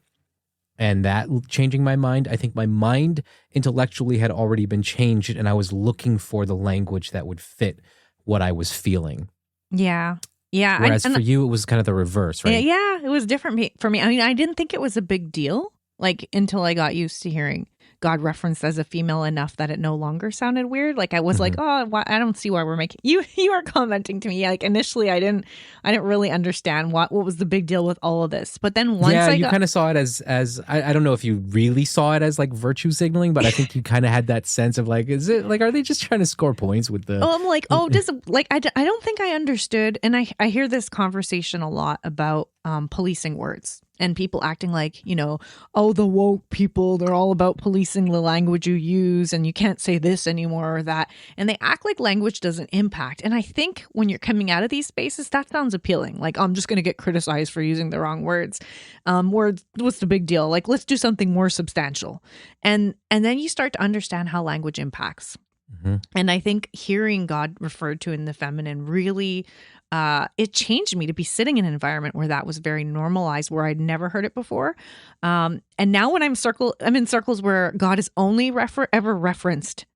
[SPEAKER 1] and that changing my mind, I think my mind intellectually had already been changed, and I was looking for the language that would fit what I was feeling.
[SPEAKER 2] Yeah. Yeah.
[SPEAKER 1] Whereas for you, it was kind of the reverse, right?
[SPEAKER 2] Yeah, it was different for me. I mean, I didn't think it was a big deal, like, until I got used to hearing God referenced as a female enough that it no longer sounded weird. Like, I was like, oh, I don't see why we're making you are commenting to me. Like, initially I didn't really understand what was the big deal with all of this. But then once you
[SPEAKER 1] kind of saw it as I don't know if you really saw it as like virtue signaling, but I think you kind of had that sense of like, is it like, are they just trying to score points with the...
[SPEAKER 2] I'm like, I don't think I understood. And I hear this conversation a lot about policing words. And people acting like, you know, oh, the woke people, they're all about policing the language you use, and you can't say this anymore or that. And they act like language doesn't impact. And I think when you're coming out of these spaces, that sounds appealing. Like, I'm just going to get criticized for using the wrong words. Words, what's the big deal? Like, let's do something more substantial. And then you start to understand how language impacts. And I think hearing God referred to in the feminine really it changed me to be sitting in an environment where that was very normalized, where I'd never heard it before. And now when I'm in circles where God is only ever referenced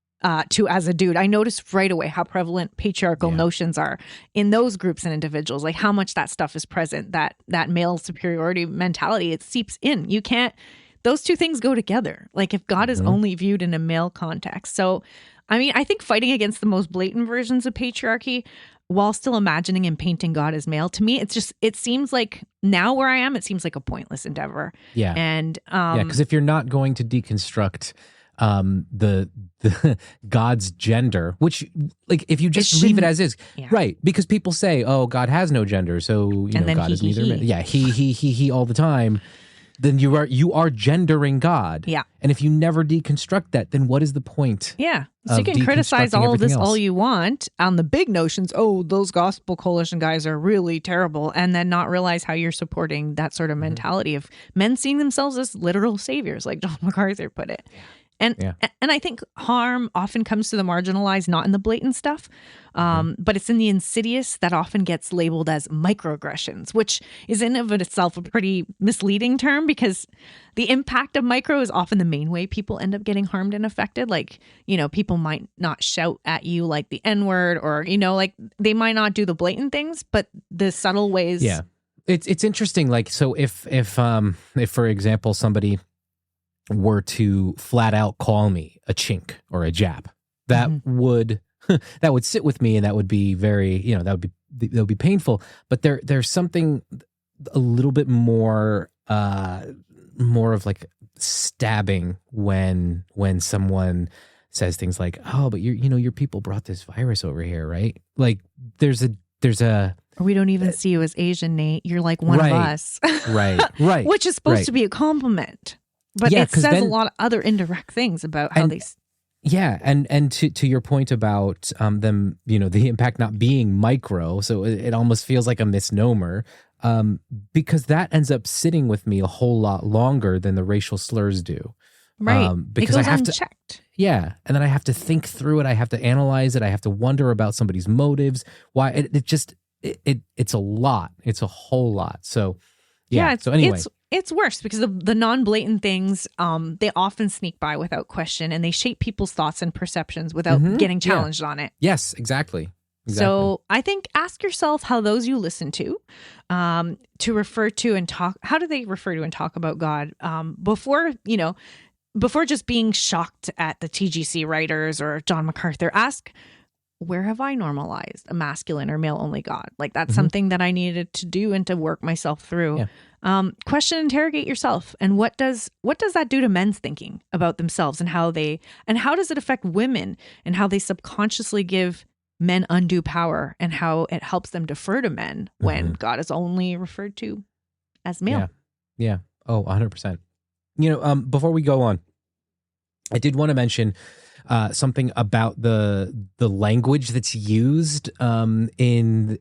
[SPEAKER 2] to as a dude, I notice right away how prevalent patriarchal notions are in those groups and individuals, like how much that stuff is present, that male superiority mentality, it seeps in. You can't, those two things go together. Like if God is only viewed in a male context. So, I mean, I think fighting against the most blatant versions of patriarchy while still imagining and painting God as male, to me, it seems like now where I am, it seems like a pointless endeavor.
[SPEAKER 1] Yeah.
[SPEAKER 2] And,
[SPEAKER 1] because if you're not going to deconstruct the God's gender, which like if you just leave it as is, right? Because people say, "Oh, God has no gender," so you know God is neither. Yeah, he all the time. Then you are gendering God.
[SPEAKER 2] Yeah.
[SPEAKER 1] And if you never deconstruct that, then what is the point?
[SPEAKER 2] Yeah. So you can criticize all of this all you want on the big notions. Oh, those gospel coalition guys are really terrible, and then not realize how you're supporting that sort of mentality of men seeing themselves as literal saviors, like John MacArthur put it. And I think harm often comes to the marginalized, not in the blatant stuff, but it's in the insidious that often gets labeled as microaggressions, which is in of itself a pretty misleading term because the impact of micro is often the main way people end up getting harmed and affected. Like, you know, people might not shout at you like the N-word or, you know, like they might not do the blatant things, but the subtle ways.
[SPEAKER 1] Yeah. It's interesting. Like, so if for example, somebody were to flat out call me a chink or a Jap, that would sit with me, and that would be very, you know, that would be painful. But there's something a little bit more of like stabbing when someone says things like, "Oh, but your people brought this virus over here, right?" Like there's a
[SPEAKER 2] or we don't even see you as Asian, Nate. You're like one of us,
[SPEAKER 1] right,
[SPEAKER 2] which is supposed to be a compliment. But it says a lot of other indirect things about how they...
[SPEAKER 1] Yeah, and to your point about them, you know, the impact not being micro, so it almost feels like a misnomer, because that ends up sitting with me a whole lot longer than the racial slurs do.
[SPEAKER 2] Right,
[SPEAKER 1] because
[SPEAKER 2] it goes
[SPEAKER 1] I have
[SPEAKER 2] unchecked.
[SPEAKER 1] And then I have to think through it, I have to analyze it, I have to wonder about somebody's motives, why it's a lot, it's a whole lot. So so anyway.
[SPEAKER 2] It's worse because the non-blatant things, they often sneak by without question, and they shape people's thoughts and perceptions without getting challenged on it.
[SPEAKER 1] Yes, exactly.
[SPEAKER 2] So I think ask yourself how those you listen to refer to and talk, how do they refer to and talk about God before just being shocked at the TGC writers or John MacArthur. Ask, where have I normalized a masculine or male only God? Like that's something that I needed to do and to work myself through.
[SPEAKER 1] Yeah.
[SPEAKER 2] Question, interrogate yourself. And what does that do to men's thinking about themselves and how does it affect women and how they subconsciously give men undue power and how it helps them defer to men when God is only referred to as male?
[SPEAKER 1] Yeah. Oh, 100%. You know, before we go on, I did want to mention something about the language that's used in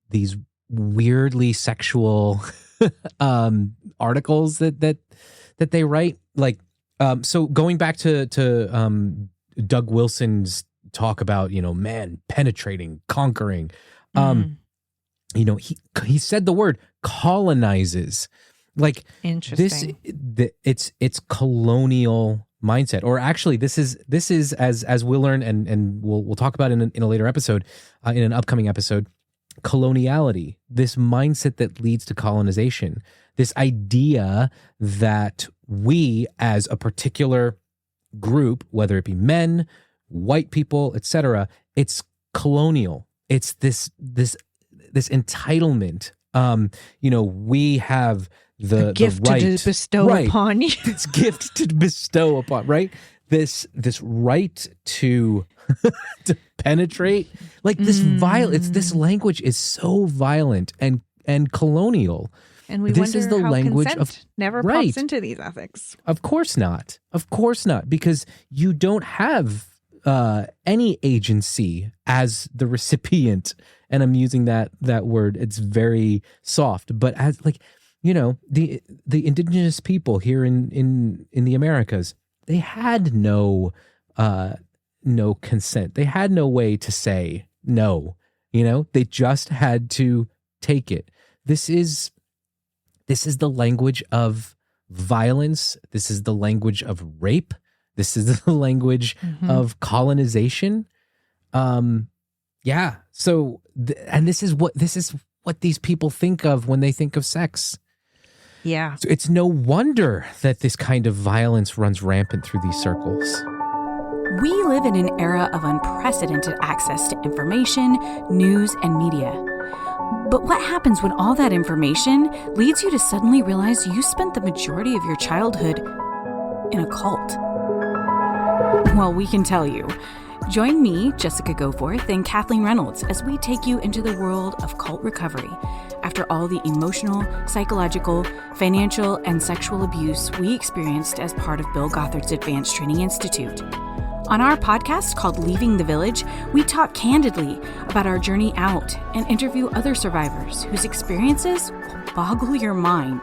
[SPEAKER 1] these weirdly sexual articles that they write. Like, so going back to Doug Wilson's talk about, you know, man penetrating, conquering, you know, he said the word colonizes. Like,
[SPEAKER 2] interesting.
[SPEAKER 1] It's colonial mindset, or actually this is as we'll learn and we'll talk about in a later episode, in an upcoming episode, coloniality, this mindset that leads to colonization, this idea that we as a particular group, whether it be men, white people, etc., it's colonial. It's this entitlement. You know, we have the
[SPEAKER 2] gift
[SPEAKER 1] right
[SPEAKER 2] to bestow upon you.
[SPEAKER 1] It's gift to bestow upon, right? This right to to penetrate, like this violence. This language is so violent and colonial.
[SPEAKER 2] And we
[SPEAKER 1] this
[SPEAKER 2] wonder
[SPEAKER 1] is the
[SPEAKER 2] how
[SPEAKER 1] language
[SPEAKER 2] consent
[SPEAKER 1] of
[SPEAKER 2] never pops into these ethics.
[SPEAKER 1] Of course not, because you don't have any agency as the recipient. And I'm using that word. It's very soft, but as like, you know, the indigenous people here in the Americas, they had no consent. They had no way to say no. They just had to take it. This is the language of violence. This is the language of rape. This is the language of colonization. Yeah. So, and this is what these people think of when they think of sex.
[SPEAKER 2] Yeah.
[SPEAKER 1] So it's no wonder that this kind of violence runs rampant through these circles.
[SPEAKER 3] We live in an era of unprecedented access to information, news, and media. But what happens when all that information leads you to suddenly realize you spent the majority of your childhood in a cult? Well, we can tell you. Join me, Jessica Goforth, and Kathleen Reynolds as we take you into the world of cult recovery after all the emotional, psychological, financial, and sexual abuse we experienced as part of Bill Gothard's Advanced Training Institute. On our podcast called Leaving the Village, we talk candidly about our journey out and interview other survivors whose experiences will boggle your mind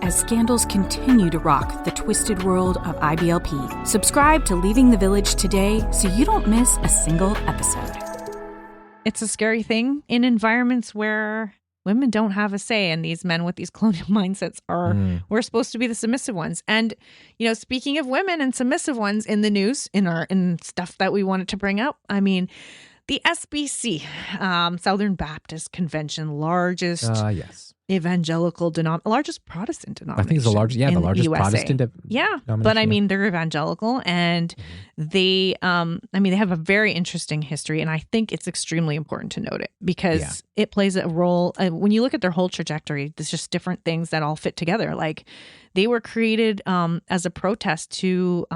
[SPEAKER 3] as scandals continue to rock the twisted world of IBLP. Subscribe to Leaving the Village today so you don't miss a single episode.
[SPEAKER 2] It's a scary thing in environments where women don't have a say, and these men with these colonial mindsets we're supposed to be the submissive ones. And, speaking of women and submissive ones in the news, in stuff that we wanted to bring up, I mean, the SBC, Southern Baptist Convention, largest evangelical largest Protestant denomination.
[SPEAKER 1] I think it's the largest, the largest
[SPEAKER 2] USA.
[SPEAKER 1] Protestant.
[SPEAKER 2] But I mean, they're evangelical, and they have a very interesting history, and I think it's extremely important to note it because it plays a role when you look at their whole trajectory. There's just different things that all fit together. Like they were created as a protest to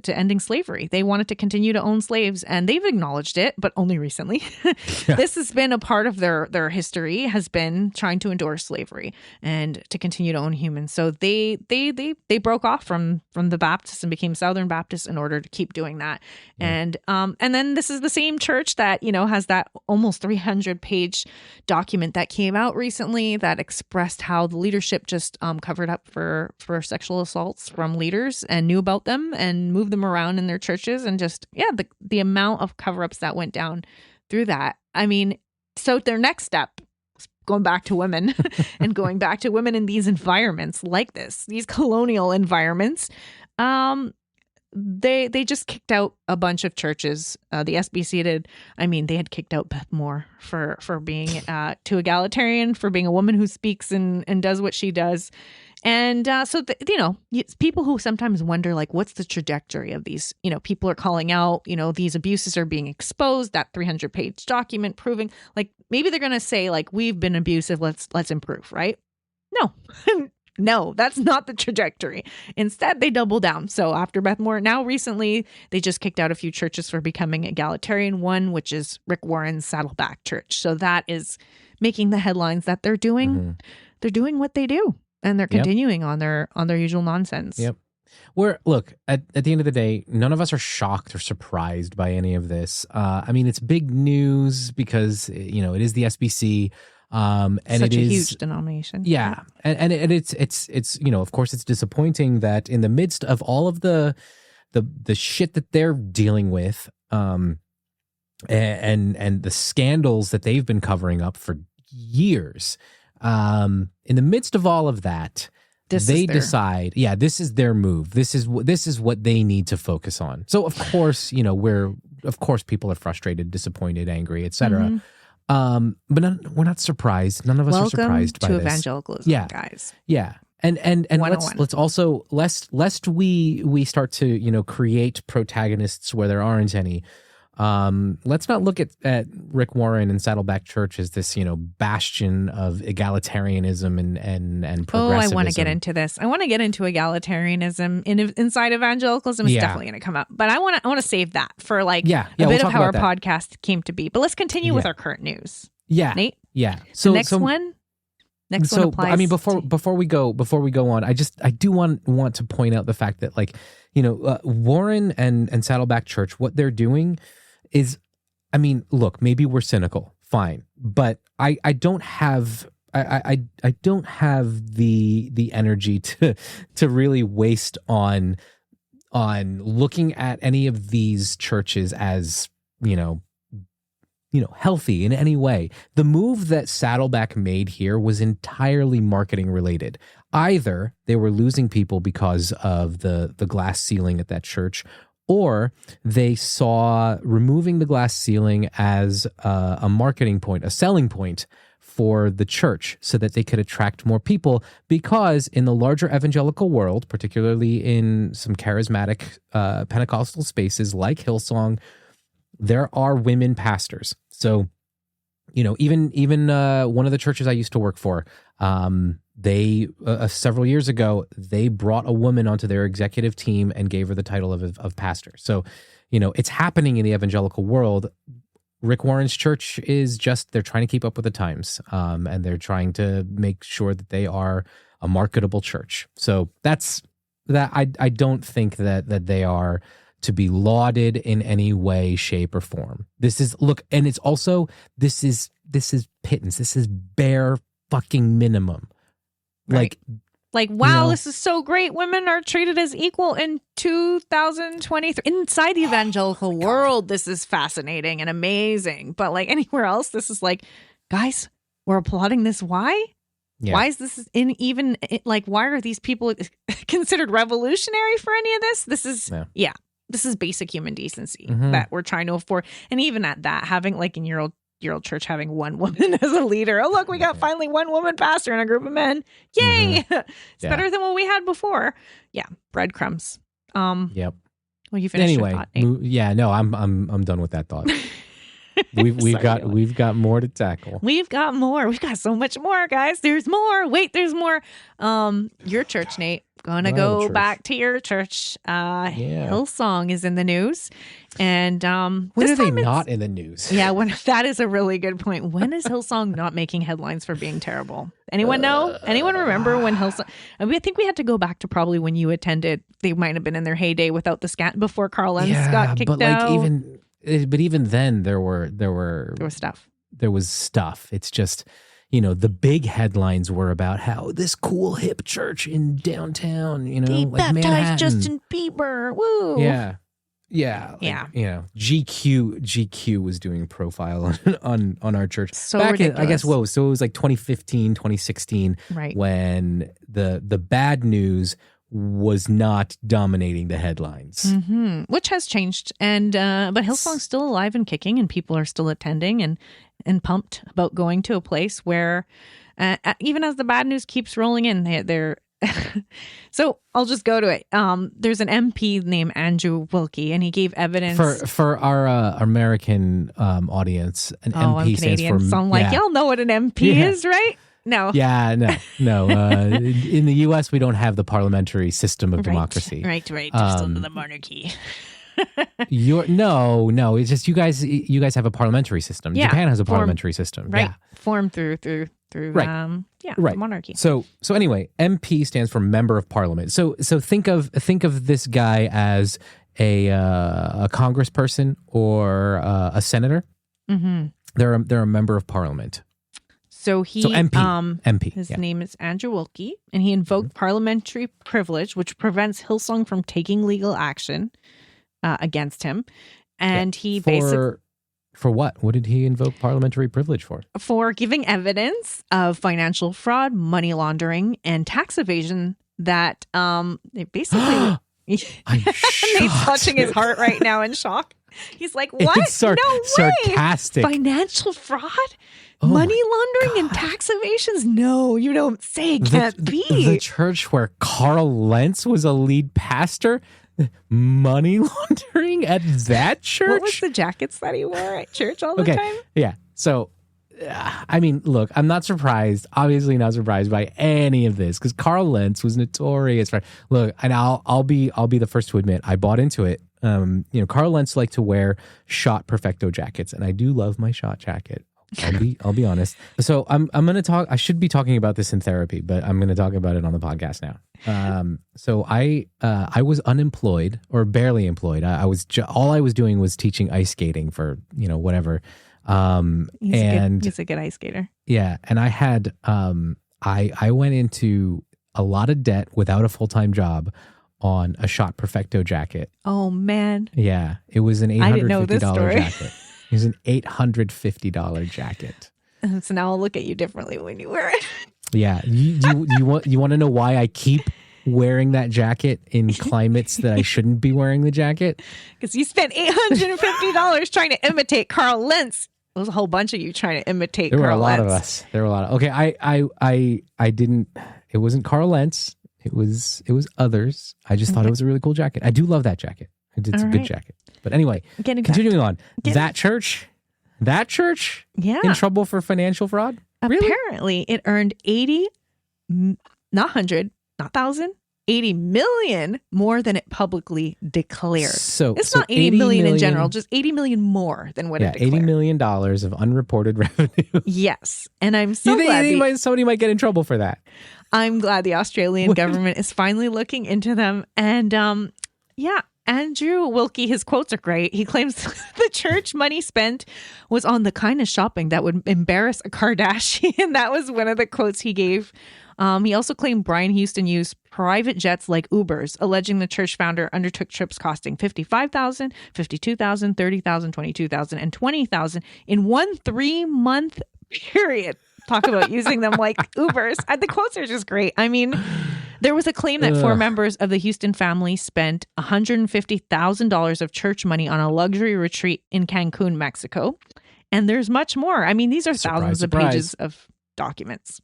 [SPEAKER 2] ending slavery. They wanted to continue to own slaves, and they've acknowledged it, but only recently. This has been a part of their history, has been trying to endorse slavery and to continue to own humans. So they broke off from the Baptists and became Southern Baptists in order to keep doing that. And then this is the same church that, has that almost 300-page document that came out recently that expressed how the leadership just covered up for sexual assaults from leaders and knew about them and moved them around in their churches, and just the amount of cover-ups that went down through that. I mean, so their next step, going back to women and going back to women in these environments like this, these colonial environments, they just kicked out a bunch of churches. The SBC did. I mean, they had kicked out Beth Moore for being too egalitarian, for being a woman who speaks and does what she does. And people who sometimes wonder, like, what's the trajectory of these? People are calling out, these abuses are being exposed, that 300-page document proving, like, maybe they're going to say, like, we've been abusive, let's improve, right? No. No, that's not the trajectory. Instead, they double down. So after Beth Moore, now recently, they just kicked out a few churches for becoming egalitarian. One, which is Rick Warren's Saddleback Church. So that is making the headlines that they're doing. They're doing what they do. And they're continuing on their usual nonsense. Yep.
[SPEAKER 1] Look, at the end of the day, none of us are shocked or surprised by any of this. I mean, it's big news because, it is the SBC. And
[SPEAKER 2] such a huge denomination.
[SPEAKER 1] Yeah. And it's of course, it's disappointing that in the midst of all of the shit that they're dealing with, and the scandals that they've been covering up for years, in the midst of all of that, they decide, this is their move. This is what they need to focus on. So of course, people are frustrated, disappointed, angry, etc. But we're not surprised. None of us are surprised by this.
[SPEAKER 2] Welcome to evangelicalism, guys.
[SPEAKER 1] Yeah. And let's also lest we start to create protagonists where there aren't any. Let's not look at Rick Warren and Saddleback Church as this bastion of egalitarianism and progressivism.
[SPEAKER 2] I want to get into this. I want to get into egalitarianism inside evangelicalism. It's definitely going to come up, but I want to save that for a bit of how our podcast came to be. But let's continue with our current news.
[SPEAKER 1] Yeah,
[SPEAKER 2] Nate.
[SPEAKER 1] Yeah.
[SPEAKER 2] So the next one applies.
[SPEAKER 1] I mean, before we go on, I do want to point out the fact that Warren and Saddleback Church, what they're doing is, I mean, look, maybe we're cynical, fine, but I don't have the energy to really waste on looking at any of these churches as healthy in any way. The move that Saddleback made here was entirely marketing related. Either they were losing people because of the glass ceiling at that church, or they saw removing the glass ceiling as a marketing point, a selling point for the church so that they could attract more people, because in the larger evangelical world, particularly in some charismatic Pentecostal spaces like Hillsong, there are women pastors. So, even one of the churches I used to work for, they several years ago, they brought a woman onto their executive team and gave her the title of pastor. So, it's happening in the evangelical world. Rick Warren's church is they're trying to keep up with the times, and they're trying to make sure that they are a marketable church. So that's that. I don't think that they are to be lauded in any way, shape, or form. This is and it's also this is pittance. This is bare fucking minimum.
[SPEAKER 2] Right. Like, wow, this is so great. Women are treated as equal in 2023. Inside the evangelical world, this is fascinating and amazing. But like anywhere else, this is like, guys, we're applauding this. Why? Yeah. Why is this why are these people considered revolutionary for any of this? This is, this is basic human decency that we're trying to afford. And even at that, having like in your old church having one woman as a leader. Oh, look, we got finally one woman pastor in a group of men. Yay! It's better than what we had before. Yeah, breadcrumbs.
[SPEAKER 1] Yep.
[SPEAKER 2] Well, you finished your thought, Nate.
[SPEAKER 1] I'm done with that thought. We've got more to tackle.
[SPEAKER 2] We've got more. We've got so much more, guys. There's more. Wait, there's more. Your church, Nate. Gonna go back to your church. Hillsong is in the news. And
[SPEAKER 1] when are they not in the news?
[SPEAKER 2] Yeah, that is a really good point. When is Hillsong not making headlines for being terrible? Anyone know? Anyone remember when Hillsong? I think we had to go back to probably when you attended. They might have been in their heyday without the scat before Carl Lentz got kicked out.
[SPEAKER 1] Even then there was
[SPEAKER 2] stuff.
[SPEAKER 1] There was stuff. It's just, the big headlines were about how this cool hip church in downtown,
[SPEAKER 2] they
[SPEAKER 1] like
[SPEAKER 2] baptized
[SPEAKER 1] Manhattan.
[SPEAKER 2] Justin Bieber. Woo.
[SPEAKER 1] Yeah. GQ was doing a profile on our church.
[SPEAKER 2] So
[SPEAKER 1] back
[SPEAKER 2] ridiculous.
[SPEAKER 1] in, I guess, so it was like 2015, 2016,
[SPEAKER 2] right,
[SPEAKER 1] when the bad news was not dominating the headlines,
[SPEAKER 2] which has changed. And but Hillsong's still alive and kicking, and people are still attending and pumped about going to a place where even as the bad news keeps rolling in, they're so I'll just go to it. There's an MP named Andrew Wilkie, and he gave evidence
[SPEAKER 1] for our American audience. An MP
[SPEAKER 2] I'm
[SPEAKER 1] stands
[SPEAKER 2] Canadian,
[SPEAKER 1] for,
[SPEAKER 2] so I'm like, y'all know what an MP is, right? No.
[SPEAKER 1] Yeah, no. In the U.S., we don't have the parliamentary system of democracy.
[SPEAKER 2] Right. Just under the monarchy.
[SPEAKER 1] No. It's just you guys have a parliamentary system.
[SPEAKER 2] Yeah,
[SPEAKER 1] Japan has a parliamentary system.
[SPEAKER 2] Right.
[SPEAKER 1] Yeah.
[SPEAKER 2] Formed through
[SPEAKER 1] right.
[SPEAKER 2] The monarchy.
[SPEAKER 1] So anyway, MP stands for member of parliament. So think of this guy as a congressperson or a senator.
[SPEAKER 2] Mm-hmm.
[SPEAKER 1] They're a member of parliament.
[SPEAKER 2] So
[SPEAKER 1] MP.
[SPEAKER 2] His name is Andrew Wilkie, and he invoked parliamentary privilege, which prevents Hillsong from taking legal action against him. And he basically...
[SPEAKER 1] For what? What did he invoke parliamentary privilege for?
[SPEAKER 2] For giving evidence of financial fraud, money laundering, and tax evasion that they basically...
[SPEAKER 1] I'm shocked.
[SPEAKER 2] Nate's touching his heart right now in shock. He's like, what?
[SPEAKER 1] It's
[SPEAKER 2] no way.
[SPEAKER 1] Sarcastic.
[SPEAKER 2] Financial fraud? Money laundering and tax evasions? No, you don't say. It can't be.
[SPEAKER 1] The church where Carl Lentz was a lead pastor? Money laundering at that church?
[SPEAKER 2] What was the jackets that he wore at church all the time?
[SPEAKER 1] Yeah. So, I mean, look, I'm not surprised, obviously not surprised by any of this, because Carl Lentz was notorious for, look, and I'll be the first to admit, I bought into it. Carl Lentz liked to wear shot perfecto jackets, and I do love my shot jacket. I'll be honest. So I'm going to talk. I should be talking about this in therapy, but I'm going to talk about it on the podcast now. So I was unemployed or barely employed. All I was doing was teaching ice skating for whatever.
[SPEAKER 2] He's a good ice skater.
[SPEAKER 1] Yeah, and I had I went into a lot of debt without a full-time job on a shot perfecto jacket.
[SPEAKER 2] Oh man.
[SPEAKER 1] Yeah, it was an $850 jacket. It was an $850 jacket.
[SPEAKER 2] So now I'll look at you differently when you wear it.
[SPEAKER 1] Yeah. You want to know why I keep wearing that jacket in climates that I shouldn't be wearing the jacket?
[SPEAKER 2] Because you spent $850 trying to imitate Carl Lentz. There was a whole bunch of you trying to imitate Carl Lentz.
[SPEAKER 1] There were a lot of us. There were a lot of. Okay, I didn't. It wasn't Carl Lentz. It was others. I just thought it was a really cool jacket. I do love that jacket. It's a good jacket. But anyway, continuing on. That church,
[SPEAKER 2] yeah,
[SPEAKER 1] in trouble for financial fraud.
[SPEAKER 2] Apparently, it earned 80, not 100, not 1,000, 80 million more than it publicly declared. So it's not 80 million in general, just 80 million more than what it declared.
[SPEAKER 1] $80 million of unreported revenue.
[SPEAKER 2] Yes. And I'm so glad
[SPEAKER 1] somebody might get in trouble for that.
[SPEAKER 2] I'm glad the Australian government is finally looking into them. And Andrew Wilkie, his quotes are great. He claims the church money spent was on the kind of shopping that would embarrass a Kardashian. That was one of the quotes he gave. He also claimed Brian Houston used private jets like Ubers, alleging the church founder undertook trips costing $55,000, $52,000, $30,000, $22,000, and $20,000 in one 3-month period. Talk about using them like Ubers. The quotes are just great. I mean, there was a claim that 4 members of the Houston family spent $150,000 of church money on a luxury retreat in Cancun, Mexico. And there's much more. I mean, these are thousands of pages of documents.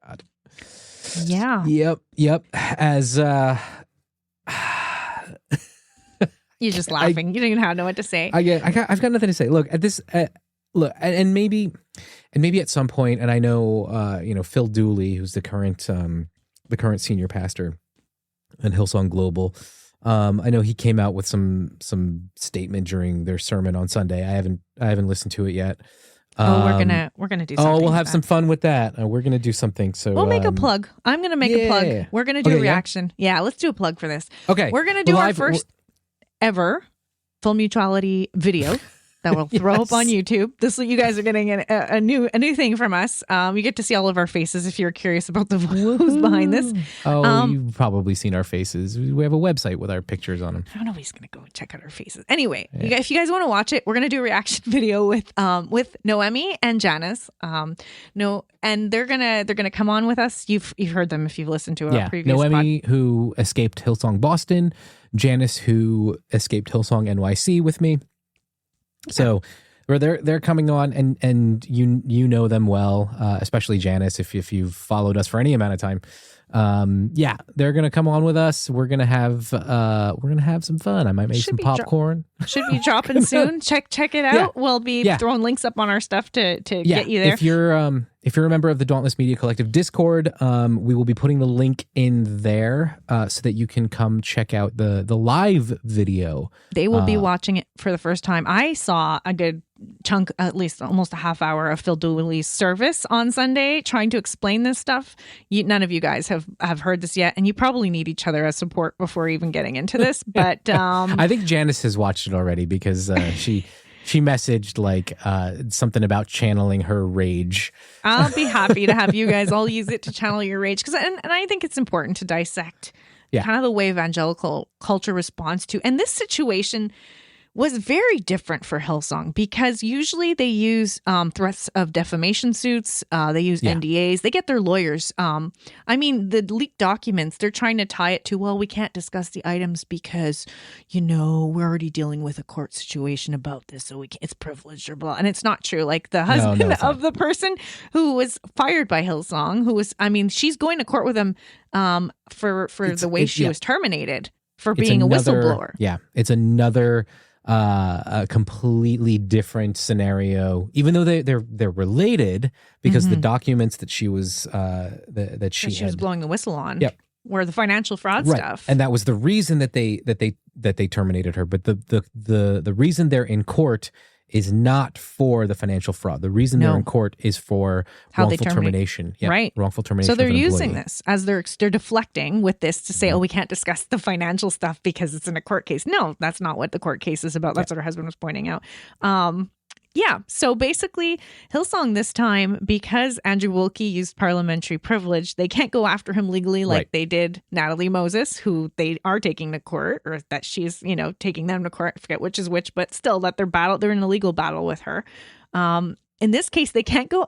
[SPEAKER 1] God.
[SPEAKER 2] Yeah.
[SPEAKER 1] Yep. As
[SPEAKER 2] you're just laughing. You don't even know what to say.
[SPEAKER 1] I've got nothing to say. Look at this. Look, and maybe at some point, and I know Phil Dooley, who's the current senior pastor at Hillsong Global. I know he came out with some statement during their sermon on Sunday. I haven't listened to it yet.
[SPEAKER 2] We're gonna do something.
[SPEAKER 1] Oh, we'll have some fun with that. We're gonna do something. So
[SPEAKER 2] we'll make a plug. I'm gonna make a plug. We're gonna do a reaction. Yeah, let's do a plug for this.
[SPEAKER 1] Okay.
[SPEAKER 2] We're gonna do our first ever full mutuality video that we'll throw up on YouTube. You guys are getting a new thing from us. You get to see all of our faces if you're curious about who's behind this.
[SPEAKER 1] You've probably seen our faces. We have a website with our pictures on them.
[SPEAKER 2] I don't know if he's gonna go check out our faces. Anyway, if you guys want to watch it, we're gonna do a reaction video with Noemi and Janice. And they're gonna come on with us. You've heard them if you've listened to our previous
[SPEAKER 1] Noemi, who escaped Hillsong Boston, Janice, who escaped Hillsong NYC with me. So they're coming on, and you know them well, especially Janice, if you've followed us for any amount of time. They're gonna come on with us. We're gonna have some fun. I might make some popcorn.
[SPEAKER 2] Should be dropping soon. Check it out. Yeah. We'll be throwing links up on our stuff to get you there.
[SPEAKER 1] If you're a member of the Dauntless Media Collective Discord, we will be putting the link in there so that you can come check out the live video.
[SPEAKER 2] They will be watching it for the first time. I saw a good chunk, at least almost a half hour of Phil Dooley's service on Sunday trying to explain this stuff. None of you guys have heard this yet, and you probably need each other as support before even getting into this. But
[SPEAKER 1] I think Janice has watched it already because she messaged something about channeling her rage.
[SPEAKER 2] I'll be happy to have you guys all use it to channel your rage, and I think it's important to dissect kind of the way evangelical culture responds to. And this situation was very different for Hillsong because usually they use threats of defamation suits. They use NDAs. They get their lawyers. The leaked documents, they're trying to tie it to, well, we can't discuss the items because, we're already dealing with a court situation about this, so it's privileged or blah. And it's not true. Like the husband of the person who was fired by Hillsong, she's going to court with him for the way she was terminated for being a whistleblower.
[SPEAKER 1] Yeah, it's another a completely different scenario, even though they're related because the documents that she was she was
[SPEAKER 2] blowing the whistle on were the financial fraud stuff,
[SPEAKER 1] and that was the reason that they terminated her. But the reason they're in court is not for the financial fraud. The reason they're in court is for wrongful termination. Yeah,
[SPEAKER 2] right.
[SPEAKER 1] Wrongful termination.
[SPEAKER 2] So they're using this as they're deflecting with this to say, we can't discuss the financial stuff because it's in a court case. No, that's not what the court case is about. That's what her husband was pointing out. Yeah. So basically, Hillsong this time, because Andrew Wilkie used parliamentary privilege, they can't go after him legally like they did Natalie Moses, who they are taking to court, or that she's, taking them to court. I forget which is which, but still that they're in a legal battle with her. In this case, they can't go.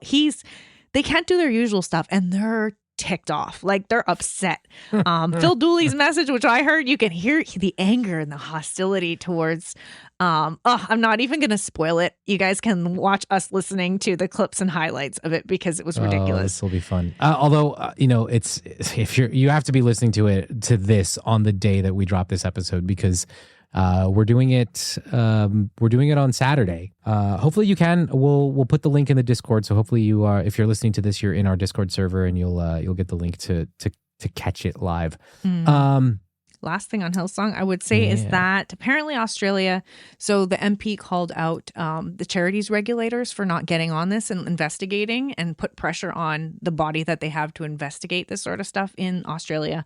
[SPEAKER 2] They can't do their usual stuff, and they're ticked off. Like, they're upset. Phil Dooley's message, which I heard, you can hear the anger and the hostility towards. I'm not even going to spoil it. You guys can watch us listening to the clips and highlights of it because it was ridiculous.
[SPEAKER 1] This will be fun. Although, it's if you have to be listening to this on the day that we drop this episode, because we're doing it on Saturday. Hopefully you can. We'll put the link in the Discord. So hopefully you are, if you're listening to this, you're in our Discord server, and you'll get the link to catch it live.
[SPEAKER 2] Last thing on Hillsong, I would say, is that apparently Australia, so the MP called out the charities regulators for not getting on this and investigating, and put pressure on the body that they have to investigate this sort of stuff in Australia.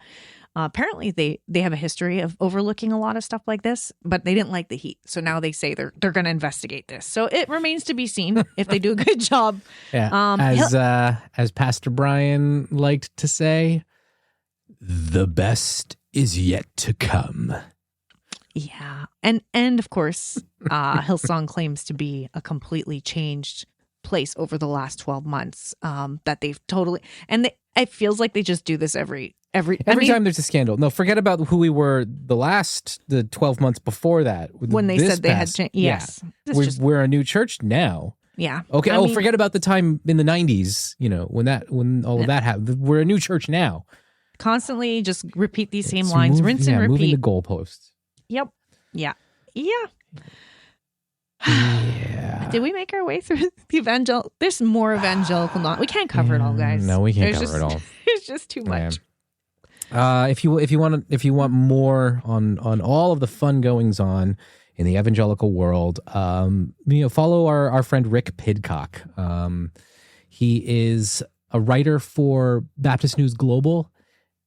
[SPEAKER 2] Apparently they have a history of overlooking a lot of stuff like this, but they didn't like the heat. So now they say they're going to investigate this. So it remains to be seen if they do a good job.
[SPEAKER 1] Yeah. As Pastor Brian liked to say, the best is yet to come.
[SPEAKER 2] Yeah. And of course, Hillsong claims to be a completely changed place over the last 12 months, that they've totally, and it feels like they just do this every time
[SPEAKER 1] there's a scandal. No, forget about who we were the 12 months before that.
[SPEAKER 2] When they said they had changed. Yes.
[SPEAKER 1] Yeah. We're a new church now.
[SPEAKER 2] Yeah.
[SPEAKER 1] Okay. Forget about the time in the 90s, when all of that happened. We're a new church now.
[SPEAKER 2] Constantly just repeat these same lines, rinse and repeat.
[SPEAKER 1] Moving the goalposts.
[SPEAKER 2] Yep. Yeah. Did we make our way through the evangelical? There's more evangelical. We can't cover it all, guys.
[SPEAKER 1] No, we can't cover it all.
[SPEAKER 2] There's just too much.
[SPEAKER 1] If you want more on all of the fun goings on in the evangelical world, follow our friend Rick Pidcock. He is a writer for Baptist News Global,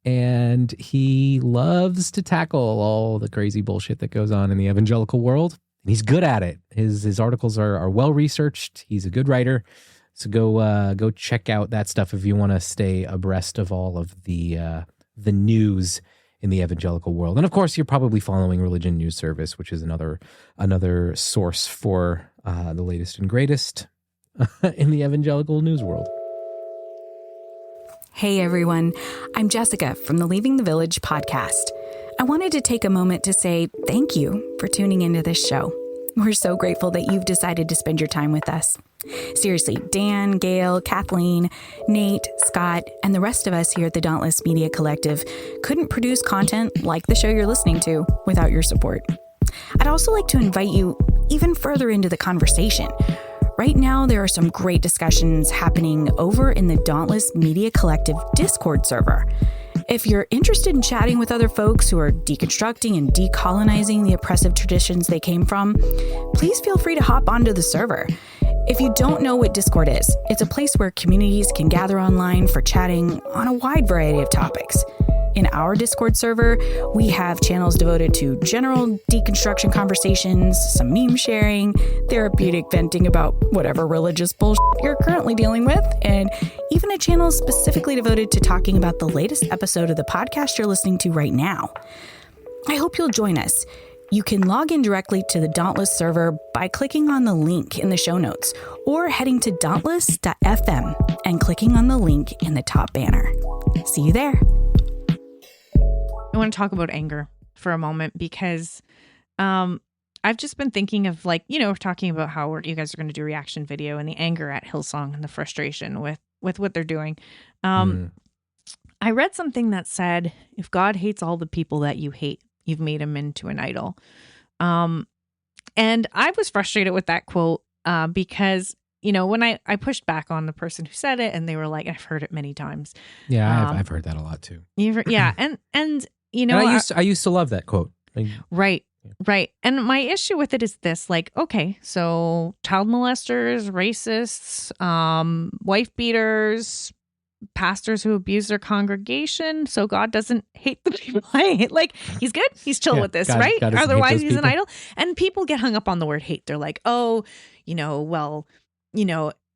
[SPEAKER 1] and he loves to tackle all the crazy bullshit that goes on in the evangelical world. And he's good at it. His articles are well researched. He's a good writer. So go check out that stuff if you want to stay abreast of all of the news in the evangelical world. And of course, you're probably following Religion News Service, which is another source for the latest and greatest in the evangelical news world.
[SPEAKER 3] Hey everyone, I'm Jessica from the Leaving the Village podcast. I wanted to take a moment to say thank you for tuning into this show. We're so grateful that you've decided to spend your time with us. Seriously, Dan, Gail, Kathleen, Nate, Scott, and the rest of us here at the Dauntless Media Collective couldn't produce content like the show you're listening to without your support. I'd also like to invite you even further into the conversation. Right now, there are some great discussions happening over in the Dauntless Media Collective Discord server. If you're interested in chatting with other folks who are deconstructing and decolonizing the oppressive traditions they came from, please feel free to hop onto the server. If you don't know what Discord is, it's a place where communities can gather online for chatting on a wide variety of topics. In our Discord server, we have channels devoted to general deconstruction conversations, some meme sharing, therapeutic venting about whatever religious bullshit you're currently dealing with, and even a channel specifically devoted to talking about the latest episode of the podcast you're listening to right now. I hope you'll join us. You can log in directly to the Dauntless server by clicking on the link in the show notes, or heading to dauntless.fm and clicking on the link in the top banner. See you there.
[SPEAKER 2] I want to talk about anger for a moment because I've just been thinking of, like, we're talking about how you guys are going to do a reaction video, and the anger at Hillsong and the frustration with what they're doing. I read something that said, if God hates all the people that you hate, you've made him into an idol. And I was frustrated with that quote because, when I pushed back on the person who said it, and they were like, I've heard it many times.
[SPEAKER 1] Yeah, I've heard that a lot too.
[SPEAKER 2] Yeah. And
[SPEAKER 1] and I used to love that quote.
[SPEAKER 2] Right. And my issue with it is this, like, okay, so child molesters, racists, wife beaters, pastors who abuse their congregation, so God doesn't hate the people I hate. Like, he's good. He's chill with this, right?
[SPEAKER 1] God doesn't hate
[SPEAKER 2] Otherwise,
[SPEAKER 1] those
[SPEAKER 2] he's an
[SPEAKER 1] people.
[SPEAKER 2] idol. And people get hung up on the word hate. They're like, oh, well,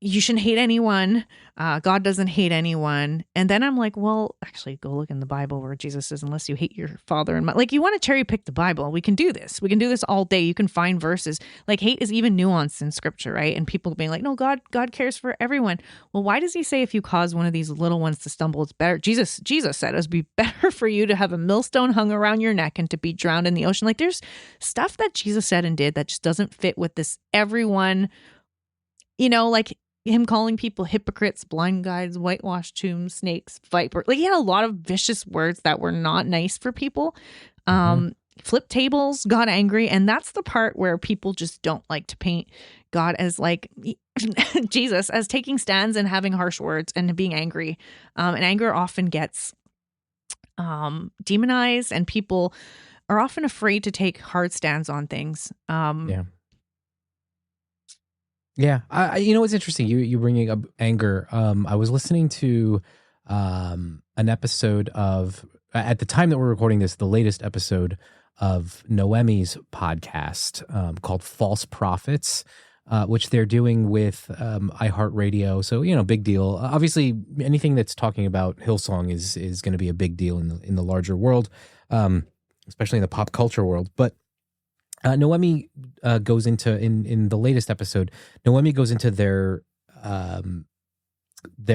[SPEAKER 2] you shouldn't hate anyone. God doesn't hate anyone. And then I'm like, well, actually, go look in the Bible where Jesus says, unless you hate your father and mother. Like, you want to cherry pick the Bible. We can do this. We can do this all day. You can find verses. Like, hate is even nuanced in scripture, right? And people being like, no, God cares for everyone. Well, why does he say if you cause one of these little ones to stumble, it's better? Jesus said it would be better for you to have a millstone hung around your neck and to be drowned in the ocean. Like, there's stuff that Jesus said and did that just doesn't fit with this everyone, like him calling people hypocrites, blind guides, whitewashed tombs, snakes, viper. Like, he had a lot of vicious words that were not nice for people. Flip tables, got angry. And that's the part where people just don't like to paint God as like Jesus, as taking stands and having harsh words and being angry. And anger often gets demonized, and people are often afraid to take hard stands on things.
[SPEAKER 1] Yeah. It's interesting. You bringing up anger. I was listening to an episode of, at the time that we're recording this, the latest episode of Noemi's podcast called False Prophets, which they're doing with iHeartRadio. So, big deal. Obviously, anything that's talking about Hillsong is going to be a big deal in the larger world, especially in the pop culture world. But Noemi goes into, in the latest episode, Noemi goes into their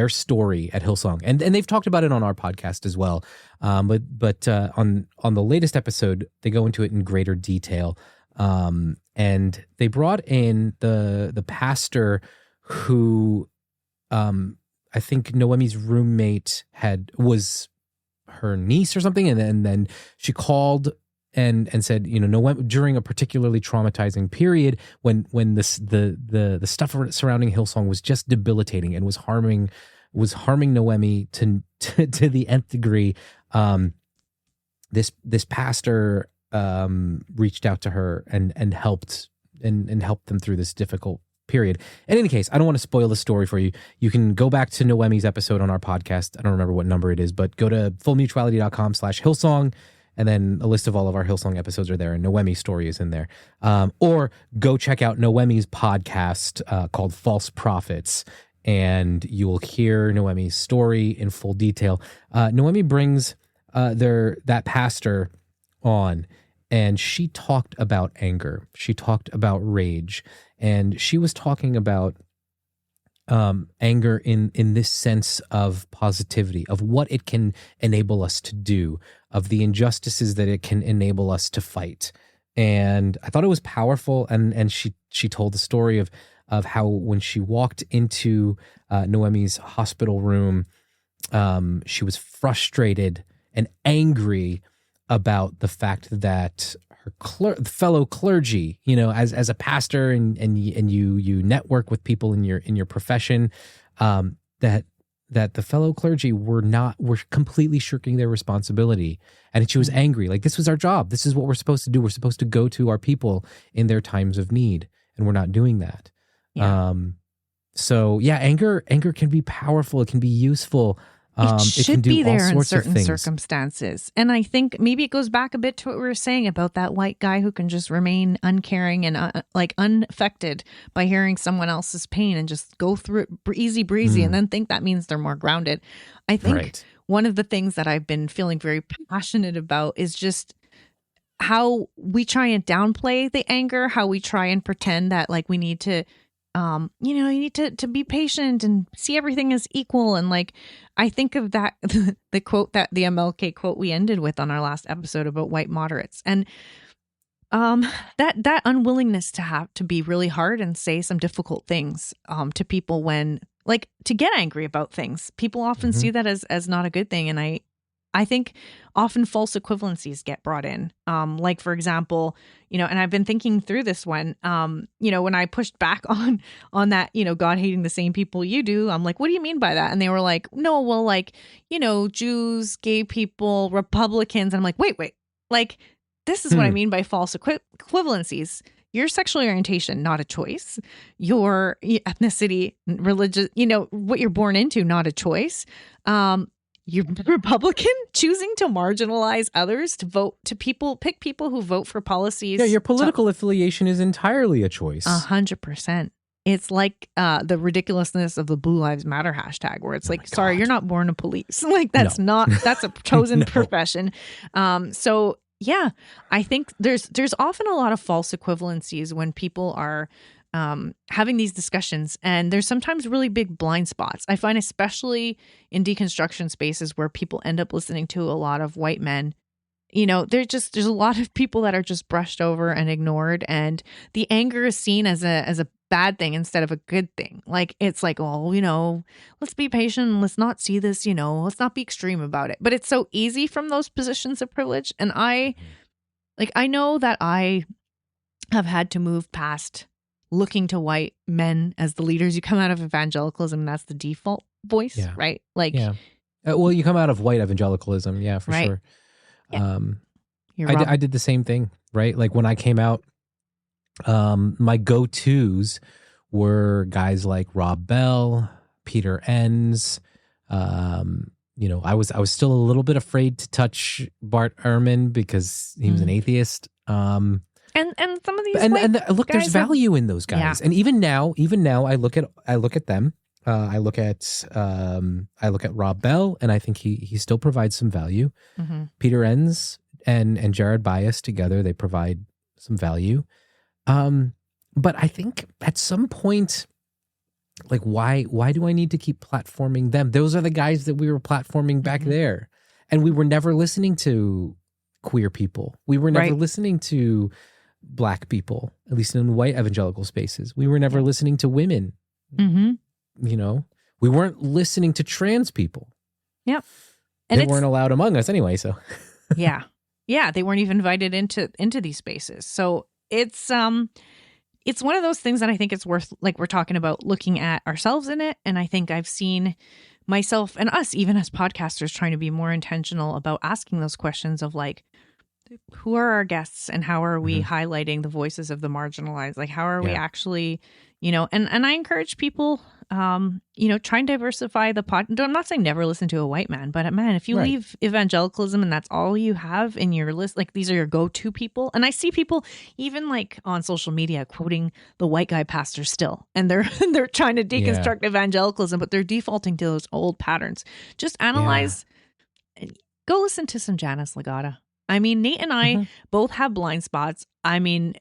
[SPEAKER 1] story at Hillsong, and they've talked about it on our podcast as well. But on the latest episode, they go into it in greater detail, and they brought in the pastor who, I think Noemi's roommate was her niece or something, and then she called and said, during a particularly traumatizing period when the stuff surrounding Hillsong was just debilitating and was harming Noemi to the nth degree, this pastor reached out to her and helped them through this difficult period. In any case, I don't want to spoil the story for you. You can go back to Noemi's episode on our podcast. I don't remember what number it is, but go to fullmutuality.com/Hillsong. And then a list of all of our Hillsong episodes are there, and Noemi's story is in there. Or go check out Noemi's podcast called False Prophets, and you will hear Noemi's story in full detail. Noemi brings that pastor on, and she talked about anger. She talked about rage, and she was talking about anger in this sense of positivity, of what it can enable us to do, of the injustices that it can enable us to fight. And I thought it was powerful. And she told the story of how when she walked into Noemi's hospital room, she was frustrated and angry about the fact that her fellow clergy, as a pastor and you network with people in your profession, that the fellow clergy were completely shirking their responsibility. And she was angry. Like, this was our job. This is what we're supposed to do. We're supposed to go to our people in their times of need, and we're not doing that.
[SPEAKER 2] Yeah.
[SPEAKER 1] So yeah, anger can be powerful. It can be useful.
[SPEAKER 2] It should be there in certain
[SPEAKER 1] circumstances.
[SPEAKER 2] And I think maybe it goes back a bit to what we were saying about that white guy who can just remain uncaring and unaffected by hearing someone else's pain and just go through it easy breezy and then think that means they're more grounded. I think one of the things that I've been feeling very passionate about is just how we try and downplay the anger, how we try and pretend that like we need to you need to be patient and see everything as equal. And like, I think of that, the quote that the MLK quote we ended with on our last episode about white moderates. And that unwillingness to have to be really hard and say some difficult things to people when, like, to get angry about things. People often see that as not a good thing. And I think often false equivalencies get brought in. Like, for example, and I've been thinking through this one, when I pushed back on that, God hating the same people you do, I'm like, what do you mean by that? And they were like, no, well, like, Jews, gay people, Republicans. And I'm like, wait, like, this is what I mean by false equivalencies. your sexual orientation, not a choice. Your ethnicity, religious, what you're born into, not a choice. You're Republican, choosing to marginalize others, to vote to pick people who vote for policies.
[SPEAKER 1] Yeah, your political affiliation is entirely a choice.
[SPEAKER 2] 100%. It's like the ridiculousness of the Blue Lives Matter hashtag, where it's like, sorry, you're not born a police. Like that's that's a chosen profession. So yeah, I think there's often a lot of false equivalencies when people are having these discussions, and there's sometimes really big blind spots. I find especially in deconstruction spaces where people end up listening to a lot of white men. There's a lot of people that are just brushed over and ignored, and the anger is seen as a bad thing instead of a good thing. Like it's like, oh, let's be patient, let's not see this, let's not be extreme about it. But it's so easy from those positions of privilege, and I know that I have had to move past looking to white men as the leaders. You come out of evangelicalism, and that's the default voice, right? Like,
[SPEAKER 1] well, you come out of white evangelicalism, for sure.
[SPEAKER 2] Yeah.
[SPEAKER 1] I did the same thing, right? Like when I came out, my go-tos were guys like Rob Bell, Peter Enns. I was still a little bit afraid to touch Bart Ehrman because he was an atheist.
[SPEAKER 2] And some of these
[SPEAKER 1] look, there's value in those guys. And even now, I look at them. I look at Rob Bell, and I think he still provides some value.
[SPEAKER 2] Mm-hmm.
[SPEAKER 1] Peter Enns and Jared Bias together, they provide some value. But I think at some point, like why do I need to keep platforming them? Those are the guys that we were platforming back there, and we were never listening to queer people. We were never listening to Black people, at least in white evangelical spaces. We were never listening to women.
[SPEAKER 2] Mm-hmm.
[SPEAKER 1] We weren't listening to trans people.
[SPEAKER 2] Yep.
[SPEAKER 1] And they weren't allowed among us anyway. So
[SPEAKER 2] yeah, they weren't even invited into these spaces. So it's one of those things that I think it's worth, like we're talking about, looking at ourselves in it. And I think I've seen myself and us, even as podcasters, trying to be more intentional about asking those questions of like, who are our guests and how are we highlighting the voices of the marginalized? Like, how are we actually, and I encourage people, try and diversify the pod. I'm not saying never listen to a white man, but man, if you leave evangelicalism and that's all you have in your list, like these are your go-to people. And I see people even like on social media quoting the white guy pastor still, and they're trying to deconstruct evangelicalism, but they're defaulting to those old patterns. Just analyze, go listen to some Janice Legata. I mean, Nate and I both have blind spots. I mean,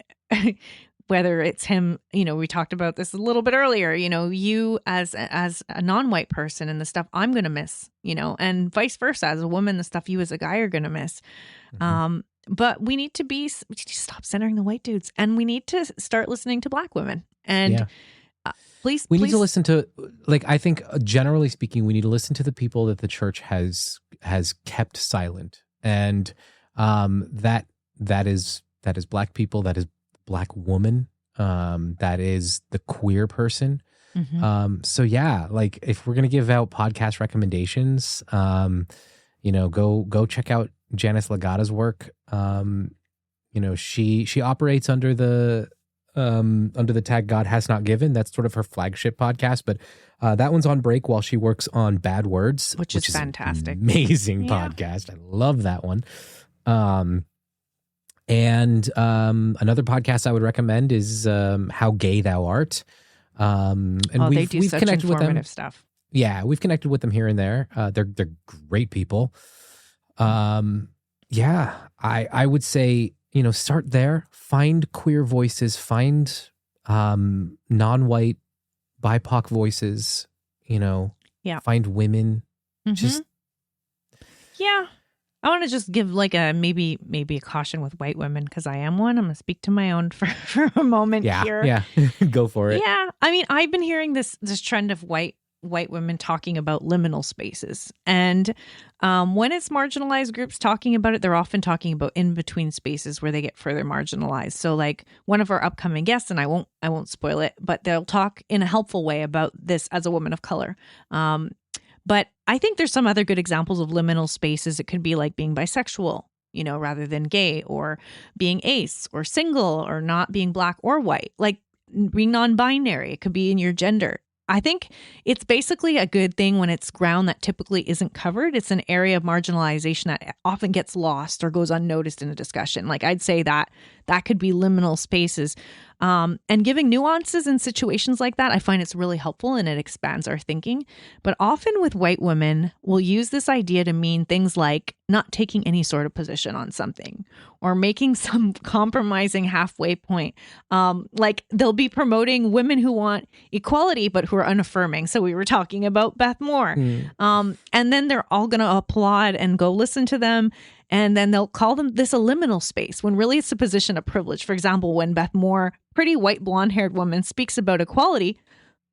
[SPEAKER 2] whether it's him, we talked about this a little bit earlier, you as a non-white person and the stuff I'm going to miss, and vice versa, as a woman, the stuff you as a guy are going to miss. But we need to stop centering the white dudes, and we need to start listening to Black women. And please,
[SPEAKER 1] need to listen to, like, I think generally speaking, we need to listen to the people that the church has kept silent. And that is Black people, that is Black woman, that is the queer person. So yeah, like if we're gonna give out podcast recommendations, go check out Janice Legata's work. She operates under the tag God Has Not Given. That's sort of her flagship podcast, but that one's on break while she works on Bad Words,
[SPEAKER 2] which is fantastic,
[SPEAKER 1] amazing podcast. I love that one. And another podcast I would recommend is How Gay Thou Art. And
[SPEAKER 2] they do such
[SPEAKER 1] connected
[SPEAKER 2] informative
[SPEAKER 1] with them.
[SPEAKER 2] stuff.
[SPEAKER 1] Yeah, we've connected with them here and there. They're great people. I would say, start there. Find queer voices. Find non-white BIPOC voices. Find women. Just
[SPEAKER 2] I want to just give like a maybe a caution with white women, because I am one. I'm going to speak to my own for a moment here.
[SPEAKER 1] Yeah, go for it.
[SPEAKER 2] Yeah, I mean, I've been hearing this trend of white women talking about liminal spaces, and when it's marginalized groups talking about it, they're often talking about in between spaces where they get further marginalized. So, like one of our upcoming guests, and I won't spoil it, but they'll talk in a helpful way about this as a woman of color. But I think there's some other good examples of liminal spaces. It could be like being bisexual, rather than gay, or being ace or single, or not being black or white, like being non-binary. It could be in your gender. I think it's basically a good thing when it's ground that typically isn't covered. It's an area of marginalization that often gets lost or goes unnoticed in a discussion. Like I'd say that could be liminal spaces. And giving nuances in situations like that, I find it's really helpful and it expands our thinking. But often with white women, we'll use this idea to mean things like not taking any sort of position on something or making some compromising halfway point. Like they'll be promoting women who want equality, but who are unaffirming. So we were talking about Beth Moore. And then they're all going to applaud and go listen to them. And then they'll call them this a liminal space when really it's a position of privilege. For example, when Beth Moore, pretty white blonde-haired woman, speaks about equality,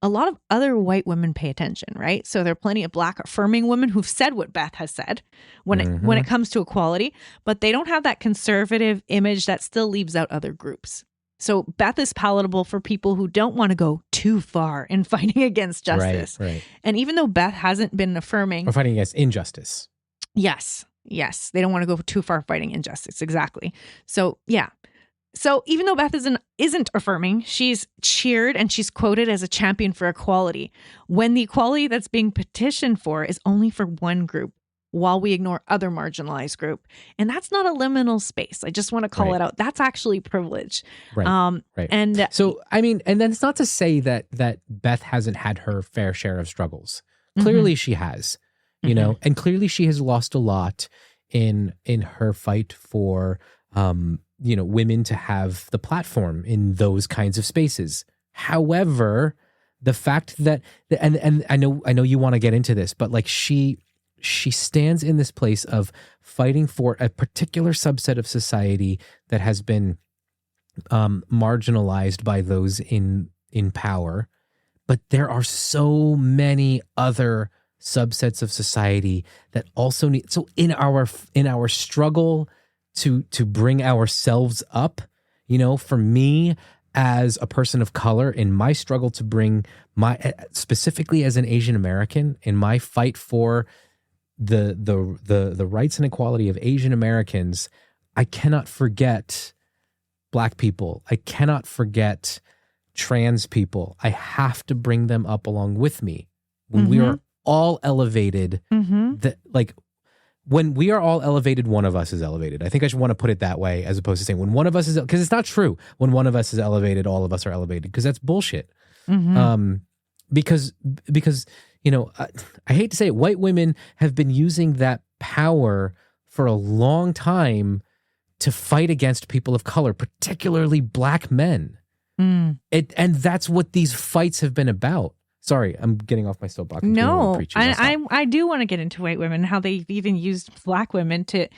[SPEAKER 2] a lot of other white women pay attention, right? So there are plenty of black affirming women who've said what Beth has said when it comes to equality, but they don't have that conservative image that still leaves out other groups. So Beth is palatable for people who don't want to go too far in fighting against justice.
[SPEAKER 1] Right.
[SPEAKER 2] And even though Beth hasn't been affirming...
[SPEAKER 1] Or fighting against injustice.
[SPEAKER 2] Yes. They don't want to go too far fighting injustice. Exactly. So, yeah. So even though Beth isn't affirming, she's cheered and she's quoted as a champion for equality, when the equality that's being petitioned for is only for one group, while we ignore other marginalized group. And that's not a liminal space. I just want to call it out. That's actually privilege.
[SPEAKER 1] Right.
[SPEAKER 2] And
[SPEAKER 1] so, I mean, and then it's not to say that Beth hasn't had her fair share of struggles. Clearly she has, you know, and clearly she has lost a lot in her fight for, women to have the platform in those kinds of spaces. However, the fact that, and I know you want to get into this, but like she stands in this place of fighting for a particular subset of society that has been marginalized by those in power. But there are so many other subsets of society that also need. So in our struggle to bring ourselves up, for me as a person of color, in my struggle to bring specifically as an Asian American, in my fight for the rights and equality of Asian Americans, I cannot forget Black people. I cannot forget trans people. I have to bring them up along with me. When we are all elevated, when we are all elevated, one of us is elevated. I think I should want to put it that way, as opposed to saying when one of us is, because it's not true. When one of us is elevated, all of us are elevated, because that's bullshit. Because I hate to say it, white women have been using that power for a long time to fight against people of color, particularly Black men. And that's what these fights have been about. Sorry, I'm getting off my soapbox.
[SPEAKER 2] No, I do want to get into white women, how they've even used Black women to...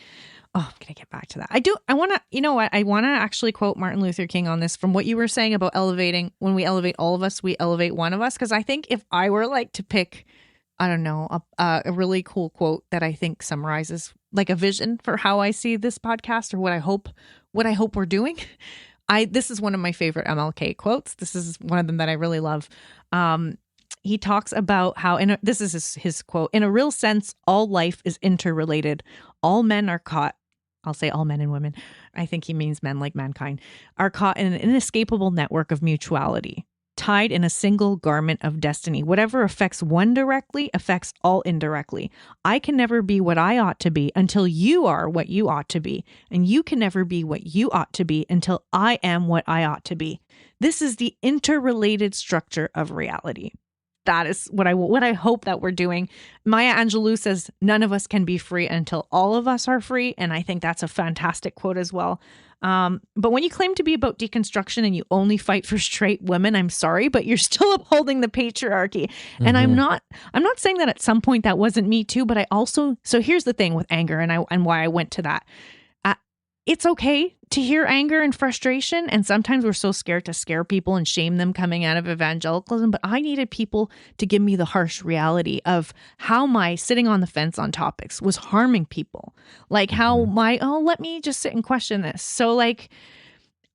[SPEAKER 2] Oh, I'm going to get back to that. I want to, you know what? I want to actually quote Martin Luther King on this, from what you were saying about elevating. When we elevate all of us, we elevate one of us. Because I think if I were like to pick, I don't know, a really cool quote that I think summarizes like a vision for how I see this podcast, or what I hope we're doing. This is one of my favorite MLK quotes. This is one of them that I really love. He talks about how, this is his quote, "In a real sense, all life is interrelated. All men are caught," I'll say all men and women, I think he means men like mankind, "are caught in an inescapable network of mutuality, tied in a single garment of destiny. Whatever affects one directly affects all indirectly. I can never be what I ought to be until you are what you ought to be. And you can never be what you ought to be until I am what I ought to be. This is the interrelated structure of reality." That is what I hope that we're doing. Maya Angelou says, "None of us can be free until all of us are free." And I think that's a fantastic quote as well. But when you claim to be about deconstruction and you only fight for straight women, I'm sorry, but you're still upholding the patriarchy. And I'm not saying that at some point that wasn't me too, but I also, so here's the thing with anger and why I went to that. It's okay to hear anger and frustration. And sometimes we're so scared to scare people and shame them coming out of evangelicalism. But I needed people to give me the harsh reality of how my sitting on the fence on topics was harming people. Like how let me just sit and question this. So like,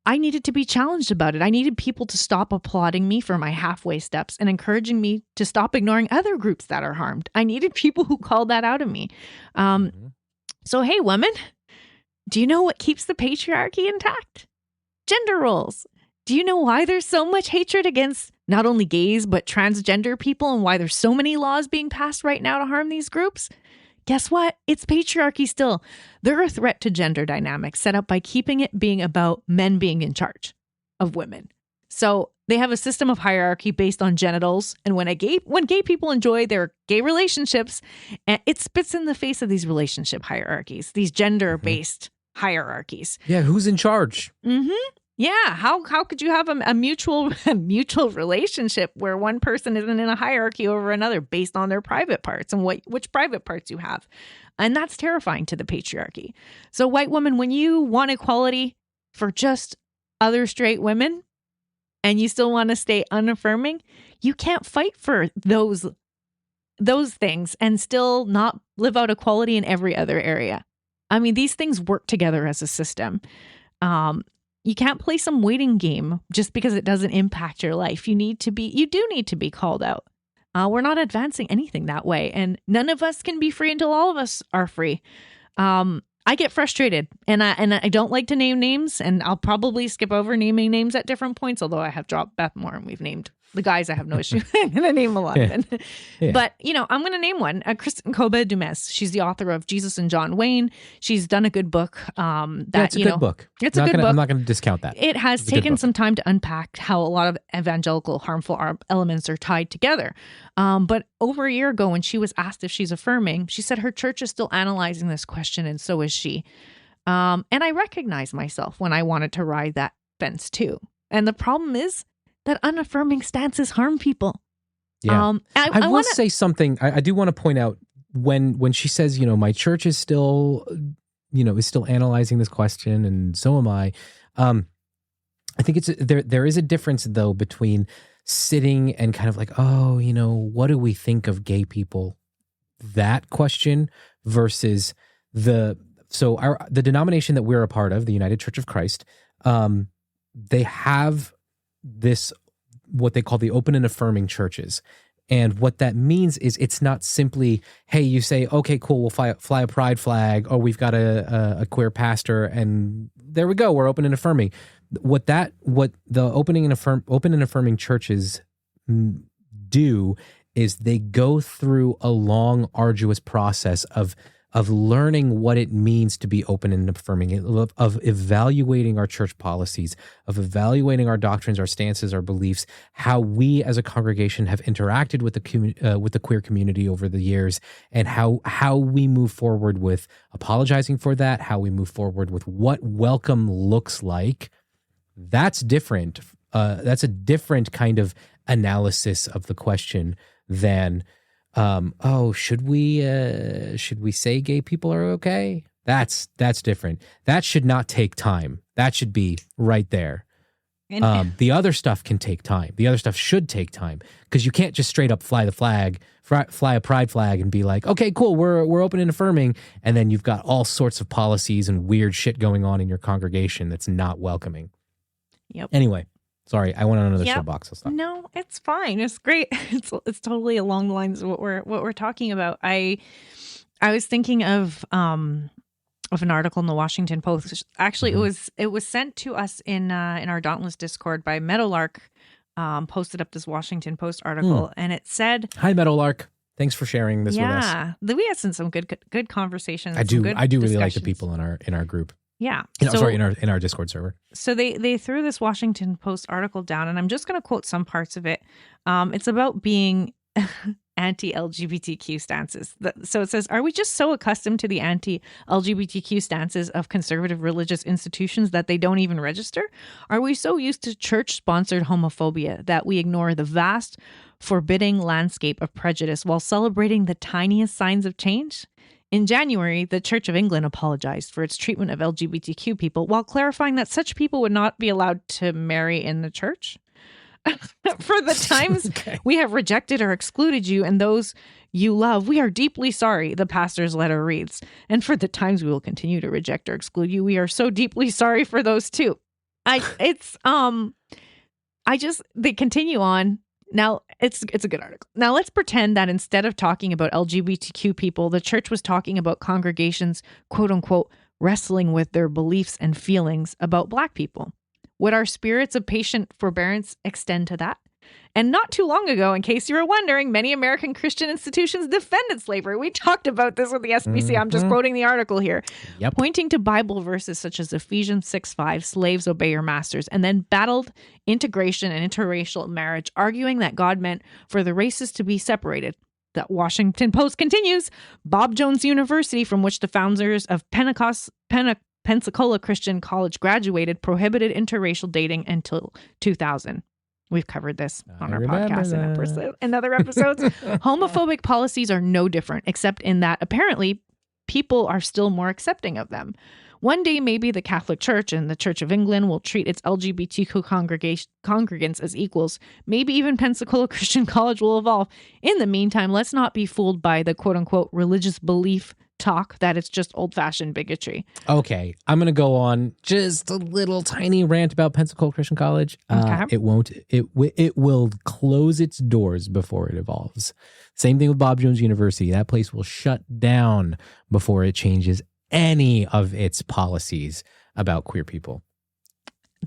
[SPEAKER 2] I needed to be challenged about it. I needed people to stop applauding me for my halfway steps and encouraging me to stop ignoring other groups that are harmed. I needed people who called that out of me. So, hey, women, Do you know what keeps the patriarchy intact? Gender roles. Do you know why there's so much hatred against not only gays, but transgender people, and why there's so many laws being passed right now to harm these groups? Guess what? It's patriarchy still. They're a threat to gender dynamics set up by keeping it being about men being in charge of women. So they have a system of hierarchy based on genitals. And when gay people enjoy their gay relationships, it spits in the face of these relationship hierarchies, these gender-based hierarchies.
[SPEAKER 1] Yeah, who's in charge?
[SPEAKER 2] Mm-hmm. Yeah, how could you have a mutual relationship where one person isn't in a hierarchy over another based on their private parts and which private parts you have? And that's terrifying to the patriarchy. So white women, when you want equality for just other straight women and you still want to stay unaffirming, you can't fight for those things and still not live out equality in every other area. I mean, these things work together as a system. You can't play some waiting game just because it doesn't impact your life. You do need to be called out. We're not advancing anything that way, and none of us can be free until all of us are free. I get frustrated, and I don't like to name names, and I'll probably skip over naming names at different points, although I have dropped Beth Moore and we've named the guys. I have no issue. I'm going to name a lot of them. Yeah. But, I'm going to name one. Kristen Kobe-Dumas. She's the author of Jesus and John Wayne. She's done a good book.
[SPEAKER 1] It's a good book.
[SPEAKER 2] It's a good book.
[SPEAKER 1] I'm not going to discount that.
[SPEAKER 2] It has taken some time to unpack how a lot of evangelical harmful elements are tied together. But over a year ago, when she was asked if she's affirming, she said her church is still analyzing this question, and so is she. And I recognize myself when I wanted to ride that fence too. And the problem is that unaffirming stances harm people.
[SPEAKER 1] Yeah. I will say something. I do want to point out when she says, my church is still, analyzing this question, and so am I. I think there is a difference though between sitting and kind of like, what do we think of gay people? That question versus the denomination that we're a part of, the United Church of Christ, they have this, what they call the open and affirming churches. And what that means is it's not simply, hey, you say, okay, cool, we'll fly a pride flag, or we've got a queer pastor, and there we go, we're open and affirming. What the open and affirming churches do is they go through a long, arduous process of learning what it means to be open and affirming, of evaluating our church policies, of evaluating our doctrines, our stances, our beliefs, how we as a congregation have interacted with the queer community over the years, and how we move forward with apologizing for that, how we move forward with what welcome looks like. That's different. That's a different kind of analysis of the question than should we say gay people are okay? That's different. That should not take time. That should be right there. The other stuff can take time. The other stuff should take time, because you can't just straight up fly a pride flag and be like, okay, cool, we're open and affirming, and then you've got all sorts of policies and weird shit going on in your congregation that's not welcoming.
[SPEAKER 2] Yep.
[SPEAKER 1] Anyway. Sorry, I went on another soapbox. I'll stop.
[SPEAKER 2] No, it's fine. It's great. It's totally along the lines of what we're talking about. I was thinking of an article in the Washington Post. Actually, it was sent to us in our Dauntless Discord by Meadowlark. Posted up this Washington Post article, and it said, "Hi Meadowlark, thanks for sharing this with us." Yeah, we had some good conversations. I do really like the people in our group. Yeah. In our Discord server. So they threw this Washington Post article down, and I'm just going to quote some parts of it. It's about being anti-LGBTQ stances. So it says, "Are we just so accustomed to the anti-LGBTQ stances of conservative religious institutions that they don't even register? Are we so used to church-sponsored homophobia that we ignore the vast, forbidding landscape of prejudice while celebrating the tiniest signs of change?" In January, the Church of England apologized for its treatment of LGBTQ people while clarifying that such people would not be allowed to marry in the church. "For the times we have rejected or excluded you and those you love, we are deeply sorry," the pastor's letter reads. "And for the times we will continue to reject or exclude you, we are so deeply sorry for those too." They continue on. Now, it's a good article. Now, let's pretend that instead of talking about LGBTQ people, the church was talking about congregations, quote unquote, wrestling with their beliefs and feelings about Black people. Would our spirits of patient forbearance extend to that? And not too long ago, in case you were wondering, many American Christian institutions defended slavery. We talked about this with the SBC. I'm just quoting the article here.
[SPEAKER 1] Yep.
[SPEAKER 2] Pointing to Bible verses such as Ephesians 6:5, slaves obey your masters, and then battled integration and interracial marriage, arguing that God meant for the races to be separated. The Washington Post continues, Bob Jones University, from which the founders of Pensacola Christian College graduated, prohibited interracial dating until 2000. We've covered this on our podcast in other episodes. Homophobic policies are no different, except in that apparently people are still more accepting of them. One day, maybe the Catholic Church and the Church of England will treat its LGBTQ congregants as equals. Maybe even Pensacola Christian College will evolve. In the meantime, let's not be fooled by the quote-unquote religious belief talk that it's just old-fashioned bigotry.
[SPEAKER 1] Okay, I'm going to go on just a little tiny rant about Pensacola Christian College.
[SPEAKER 2] Okay.
[SPEAKER 1] It will close its doors before it evolves. Same thing with Bob Jones University. That place will shut down before it changes any of its policies about queer people.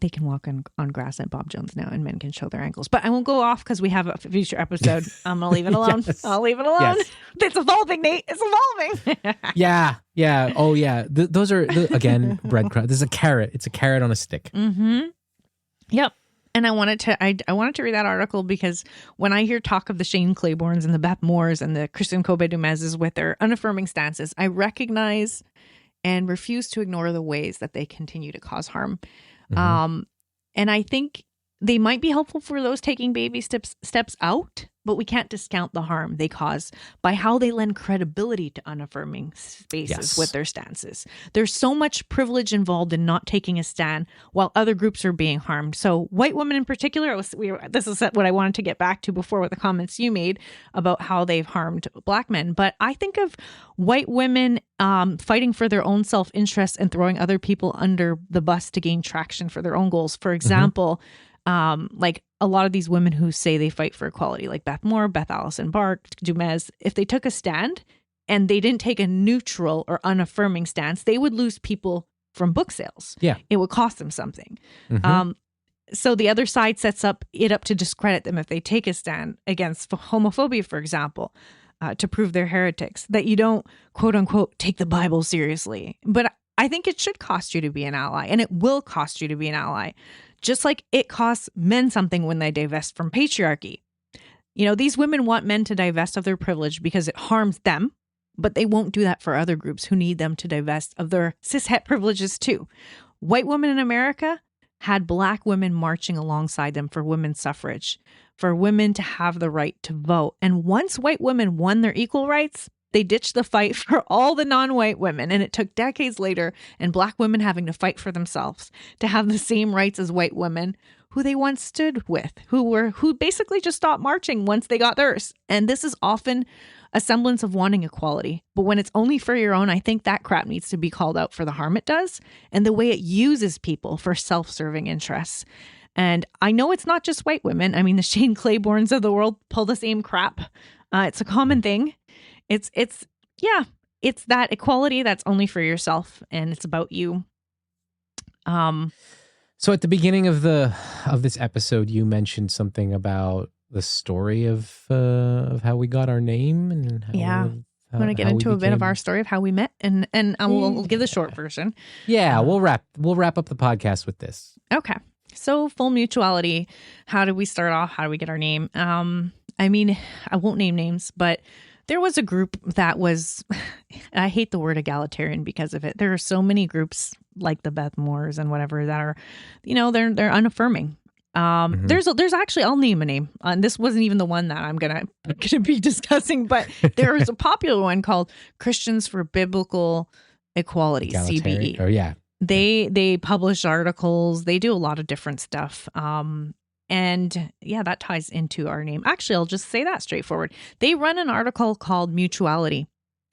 [SPEAKER 2] They can walk on grass at Bob Jones now, and men can show their ankles. But I won't go off because we have a future episode. I'm going to leave it alone.
[SPEAKER 1] Yes.
[SPEAKER 2] I'll leave it alone.
[SPEAKER 1] Yes.
[SPEAKER 2] It's evolving, Nate. It's evolving.
[SPEAKER 1] Yeah. Oh, yeah. Those are, again, breadcrumbs. There's a carrot. It's a carrot on a stick.
[SPEAKER 2] Mm-hmm. Yep. And I wanted to read that article because when I hear talk of the Shane Claibornes and the Beth Moores and the Christian Kobe Dumezes with their unaffirming stances, I recognize and refuse to ignore the ways that they continue to cause harm. And I think they might be helpful for those taking baby steps out, but we can't discount the harm they cause by how they lend credibility to unaffirming spaces with their stances. There's so much privilege involved in not taking a stand while other groups are being harmed. So white women in particular, this is what I wanted to get back to before with the comments you made about how they've harmed Black men. But I think of white women fighting for their own self-interest and throwing other people under the bus to gain traction for their own goals. For example, like a lot of these women who say they fight for equality, like Beth Moore, Beth Allison Bart, Dumez, if they took a stand and they didn't take a neutral or unaffirming stance, they would lose people from book sales.
[SPEAKER 1] Yeah.
[SPEAKER 2] It would cost them something. So the other side sets up to discredit them if they take a stand against homophobia, for example, to prove they're heretics, that you don't, quote unquote, take the Bible seriously. But I think it should cost you to be an ally, and it will cost you to be an ally. Just like it costs men something when they divest from patriarchy. You know, these women want men to divest of their privilege because it harms them, but they won't do that for other groups who need them to divest of their cishet privileges too. White women in America had Black women marching alongside them for women's suffrage, for women to have the right to vote. And once white women won their equal rights, they ditched the fight for all the non-white women, and it took decades later and Black women having to fight for themselves to have the same rights as white women who they once stood with, who basically just stopped marching once they got theirs. And this is often a semblance of wanting equality. But when it's only for your own, I think that crap needs to be called out for the harm it does and the way it uses people for self-serving interests. And I know it's not just white women. I mean, the Shane Claibornes of the world pull the same crap. It's a common thing. It's that equality that's only for yourself and it's about you.
[SPEAKER 1] So at the beginning of this episode, you mentioned something about the story of how we got our name and how
[SPEAKER 2] I'm going to get into a bit of our story of how we met and we'll give the short version.
[SPEAKER 1] Yeah, we'll wrap up the podcast with this.
[SPEAKER 2] Okay. So full mutuality. How did we start off? How do we get our name? I mean, I won't name names, but there was a group that was, I hate the word egalitarian because of it. There are so many groups like the Beth Moores and whatever that are, you know, they're unaffirming. There's actually, I'll name a name. This wasn't even the one that I'm gonna be discussing, but there is a popular one called Christians for Biblical Equality, CBE.
[SPEAKER 1] Oh yeah.
[SPEAKER 2] They publish articles. They do a lot of different stuff. And yeah, that ties into our name. Actually, I'll just say that straightforward. They run an article called Mutuality,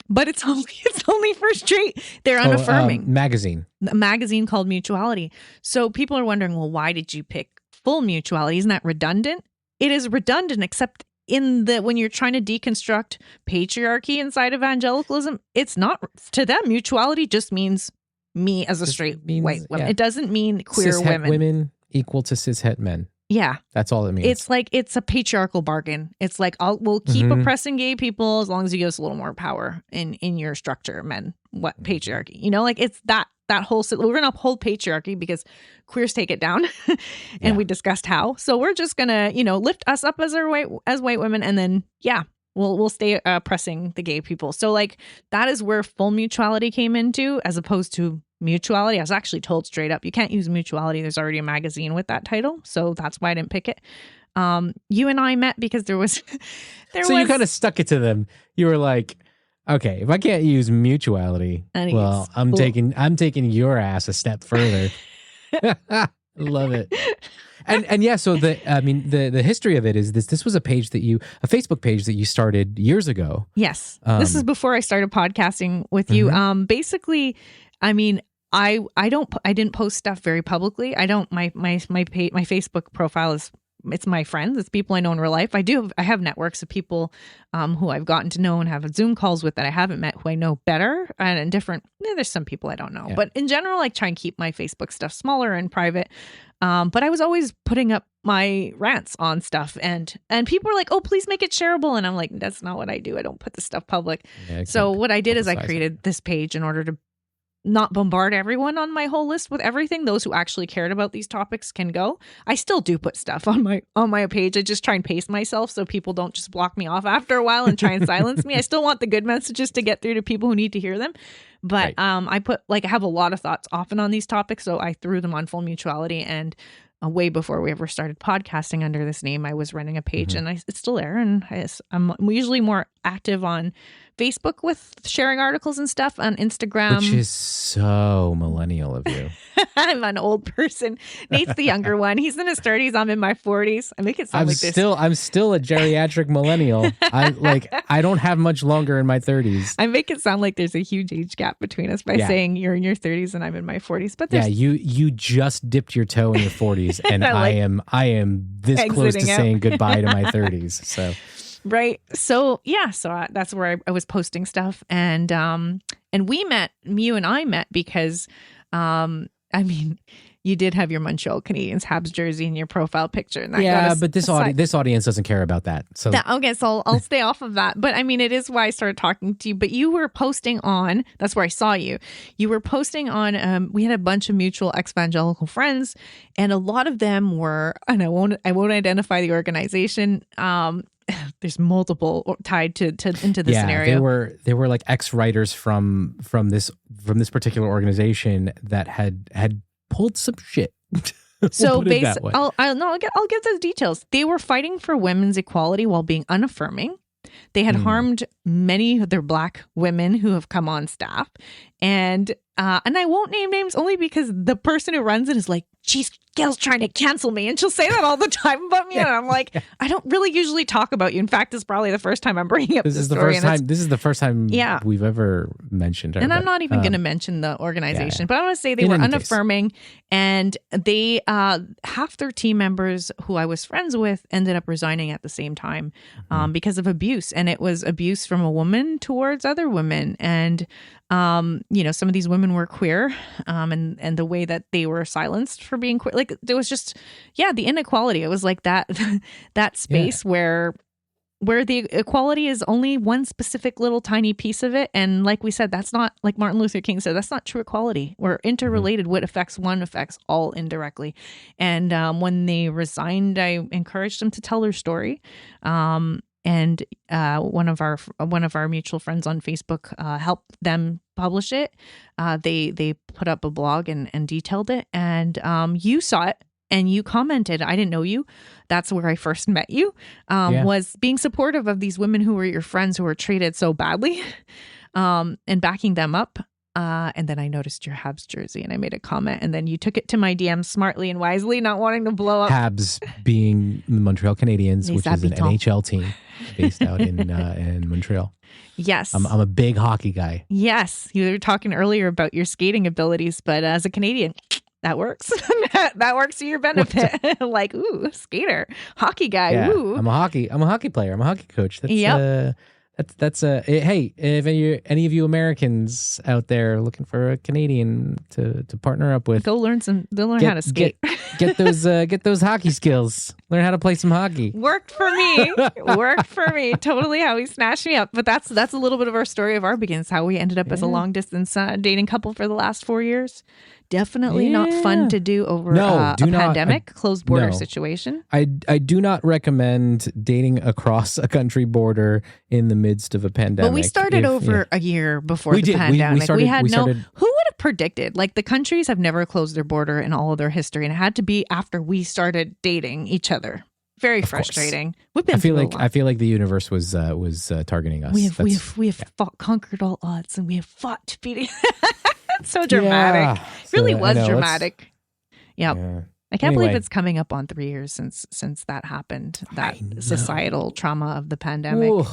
[SPEAKER 2] but it's only for straight. They're unaffirming.
[SPEAKER 1] Magazine.
[SPEAKER 2] A magazine called Mutuality. So people are wondering, well, why did you pick full mutuality? Isn't that redundant? It is redundant, except when you're trying to deconstruct patriarchy inside evangelicalism, it's not. To them, mutuality just means me as a straight
[SPEAKER 1] means,
[SPEAKER 2] white woman.
[SPEAKER 1] yeah.
[SPEAKER 2] It doesn't mean queer
[SPEAKER 1] Cishet
[SPEAKER 2] women.
[SPEAKER 1] women equal to cishet men.
[SPEAKER 2] Yeah.
[SPEAKER 1] That's all it means.
[SPEAKER 2] It's like, it's a patriarchal bargain. It's like, we'll keep oppressing gay people as long as you give us a little more power in your structure, men. What patriarchy? You know, like it's that whole, we're going to uphold patriarchy because queers take it down and we discussed how. So we're just going to, you know, lift us up as white women. And then, we'll stay oppressing the gay people. So like that is where full mutuality came into, as opposed to mutuality. I was actually told straight up, you can't use mutuality. There's already a magazine with that title. So that's why I didn't pick it. You and I met because there was
[SPEAKER 1] you kind of stuck it to them. You were like, okay, if I can't use mutuality, well, I'm taking your ass a step further. Love it. And yeah, so the history of it is this was a Facebook page that you started years ago.
[SPEAKER 2] Yes. This is before I started podcasting with you. Basically, I mean, I didn't post stuff very publicly. I don't, my Facebook profile it's my friends. It's people I know in real life. I have networks of people who I've gotten to know and have Zoom calls with that I haven't met, who I know better and different. There's some people I don't know, but in general, I try and keep my Facebook stuff smaller and private. But I was always putting up my rants on stuff, and people are like, "Oh, please make it shareable," and I'm like, "That's not what I do. I don't put this stuff public." Yeah, so what I did is I created this page in order to not bombard everyone on my whole list with everything. Those who actually cared about these topics can go. I still do put stuff on my page. I just try and pace myself so people don't just block me off after a while and try and silence me. I still want the good messages to get through to people who need to hear them. But I have a lot of thoughts often on these topics, so I threw them on Full Mutuality. And way before we ever started podcasting under this name, I was running a page, and it's still there. And I'm usually more active on Facebook with sharing articles and stuff, on Instagram.
[SPEAKER 1] Which is so millennial of you.
[SPEAKER 2] I'm an old person. Nate's the younger one. He's in his 30s. I'm in my 40s. I make it sound like this.
[SPEAKER 1] I'm still a geriatric millennial. I don't have much longer in my 30s.
[SPEAKER 2] I make it sound like there's a huge age gap between us by saying you're in your 30s and I'm in my 40s. But
[SPEAKER 1] you just dipped your toe in your 40s, and I am this close to saying goodbye to my 30s. So.
[SPEAKER 2] Right. So that's where I was posting stuff, and you and I met because, you did have your Montreal Canadiens Habs jersey in your profile picture. And that
[SPEAKER 1] but this audience doesn't care about that. So
[SPEAKER 2] so I'll stay off of that. But I mean, it is why I started talking to you. But you were posting on, that's where I saw you. You were posting on, we had a bunch of mutual evangelical friends, and a lot of them were, and I won't identify the organization. There's multiple tied to into this scenario.
[SPEAKER 1] They were like ex-writers from this particular organization that had pulled some shit.
[SPEAKER 2] So basically, I'll get the details. They were fighting for women's equality while being unaffirming. They had harmed many of their Black women who have come on staff, and I won't name names only because the person who runs it is like, geez, Gail's trying to cancel me. And she'll say that all the time about me. And I'm like, I don't really usually talk about you. In fact, it's probably the first time I'm bringing up this story.
[SPEAKER 1] This is the first time we've ever mentioned her.
[SPEAKER 2] And I'm not even going to mention the organization, but I want to say they were unaffirming. And they, half their team members who I was friends with ended up resigning at the same time because of abuse. And it was abuse from a woman towards other women. And some of these women were queer, and the way that they were silenced for being queer, like there was just, the inequality. It was like that space where the equality is only one specific little tiny piece of it. And like we said, that's not, like Martin Luther King said, that's not true equality. We're interrelated. What affects one affects all indirectly. And when they resigned, I encouraged them to tell their story. And one of our mutual friends on Facebook helped them publish it. They put up a blog and detailed it, and you saw it and you commented. I didn't know you. That's where I first met you. Was being supportive of these women who were your friends who were treated so badly, and backing them up. And then I noticed your Habs jersey and I made a comment, and then you took it to my DMs smartly and wisely, not wanting to blow up.
[SPEAKER 1] Habs being the Montreal Canadiens, which is an NHL team based out in Montreal.
[SPEAKER 2] Yes.
[SPEAKER 1] I'm a big hockey guy.
[SPEAKER 2] Yes. You were talking earlier about your skating abilities, but as a Canadian, that works. That works to your benefit. Like, ooh, skater, hockey guy.
[SPEAKER 1] Yeah,
[SPEAKER 2] ooh.
[SPEAKER 1] I'm a hockey player. I'm a hockey coach. That's That's hey, if any of you Americans out there looking for a Canadian to partner up with,
[SPEAKER 2] Go learn how to skate.
[SPEAKER 1] Get those hockey skills. Learn how to play some hockey.
[SPEAKER 2] Worked for me. Totally how he snatched me up. But that's a little bit of our story of our beginnings, how we ended up as a long distance dating couple for the last 4 years. Definitely not fun to do over a pandemic, closed border situation.
[SPEAKER 1] I do not recommend dating across a country border in the midst of a pandemic.
[SPEAKER 2] But we started a year before the pandemic. Who would have predicted? Like, the countries have never closed their border in all of their history, and it had to be after we started dating each other. Very frustrating. We've been. I feel
[SPEAKER 1] like the universe was targeting us.
[SPEAKER 2] We have conquered all odds, and we have fought to beat it. So dramatic.
[SPEAKER 1] Yeah.
[SPEAKER 2] It really was dramatic.
[SPEAKER 1] Yeah.
[SPEAKER 2] I can't believe it's coming up on 3 years since that happened. That societal trauma of the pandemic. Ooh.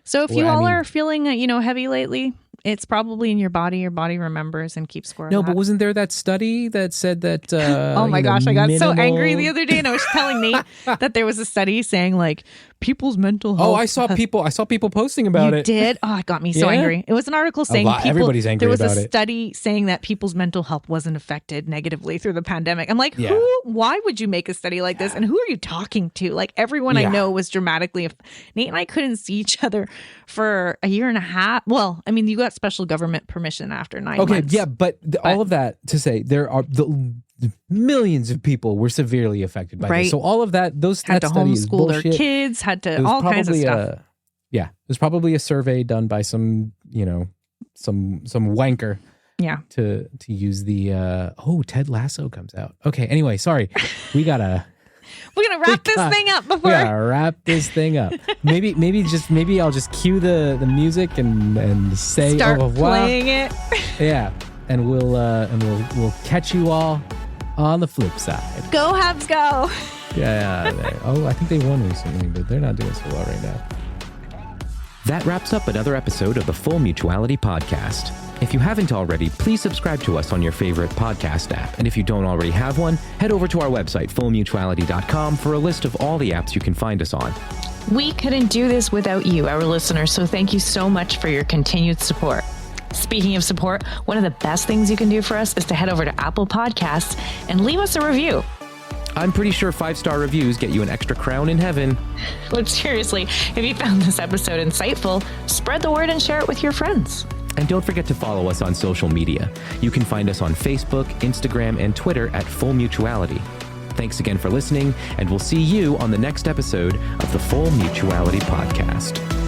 [SPEAKER 2] So if you all are feeling heavy lately, it's probably in your body. Your body remembers and keeps score.
[SPEAKER 1] No, but wasn't there that study that said that?
[SPEAKER 2] Oh my gosh, I got so angry the other day, and I was telling Nate that there was a study saying like people's mental health.
[SPEAKER 1] Oh, I saw people posting about it.
[SPEAKER 2] You did? Oh, it got me so angry. It was an article saying
[SPEAKER 1] everybody's angry about it.
[SPEAKER 2] There was a study saying that people's mental health wasn't affected negatively through the pandemic. I'm like, why would you make a study like this? And who are you talking to? Like, everyone I know was dramatically. Nate and I couldn't see each other for a year and a half. Well, I mean, you got special government permission after 9 months.
[SPEAKER 1] Okay, yeah, but all of that to say, there are the millions of people were severely affected by this. So all of that,
[SPEAKER 2] had to homeschool their kids, had to all kinds of stuff.
[SPEAKER 1] It was probably a survey done by some wanker.
[SPEAKER 2] Yeah.
[SPEAKER 1] To use the Ted Lasso comes out. Okay. Anyway, sorry, we're gonna
[SPEAKER 2] wrap this thing up before.
[SPEAKER 1] We gotta wrap this thing up. Maybe I'll just cue the music and say
[SPEAKER 2] start
[SPEAKER 1] au revoir.
[SPEAKER 2] Playing it.
[SPEAKER 1] Yeah, and we'll catch you all on the flip side.
[SPEAKER 2] Go Habs, go!
[SPEAKER 1] Yeah. I think they won recently, but they're not doing so well right now.
[SPEAKER 4] That wraps up another episode of the Full Mutuality Podcast. If you haven't already, please subscribe to us on your favorite podcast app. And if you don't already have one, head over to our website, fullmutuality.com, for a list of all the apps you can find us on.
[SPEAKER 5] We couldn't do this without you, our listeners, so thank you so much for your continued support. Speaking of support, one of the best things you can do for us is to head over to Apple Podcasts and leave us a review.
[SPEAKER 4] I'm pretty sure 5-star reviews get you an extra crown in heaven.
[SPEAKER 5] But seriously, if you found this episode insightful, spread the word and share it with your friends.
[SPEAKER 4] And don't forget to follow us on social media. You can find us on Facebook, Instagram, and Twitter at Full Mutuality. Thanks again for listening, and we'll see you on the next episode of the Full Mutuality Podcast.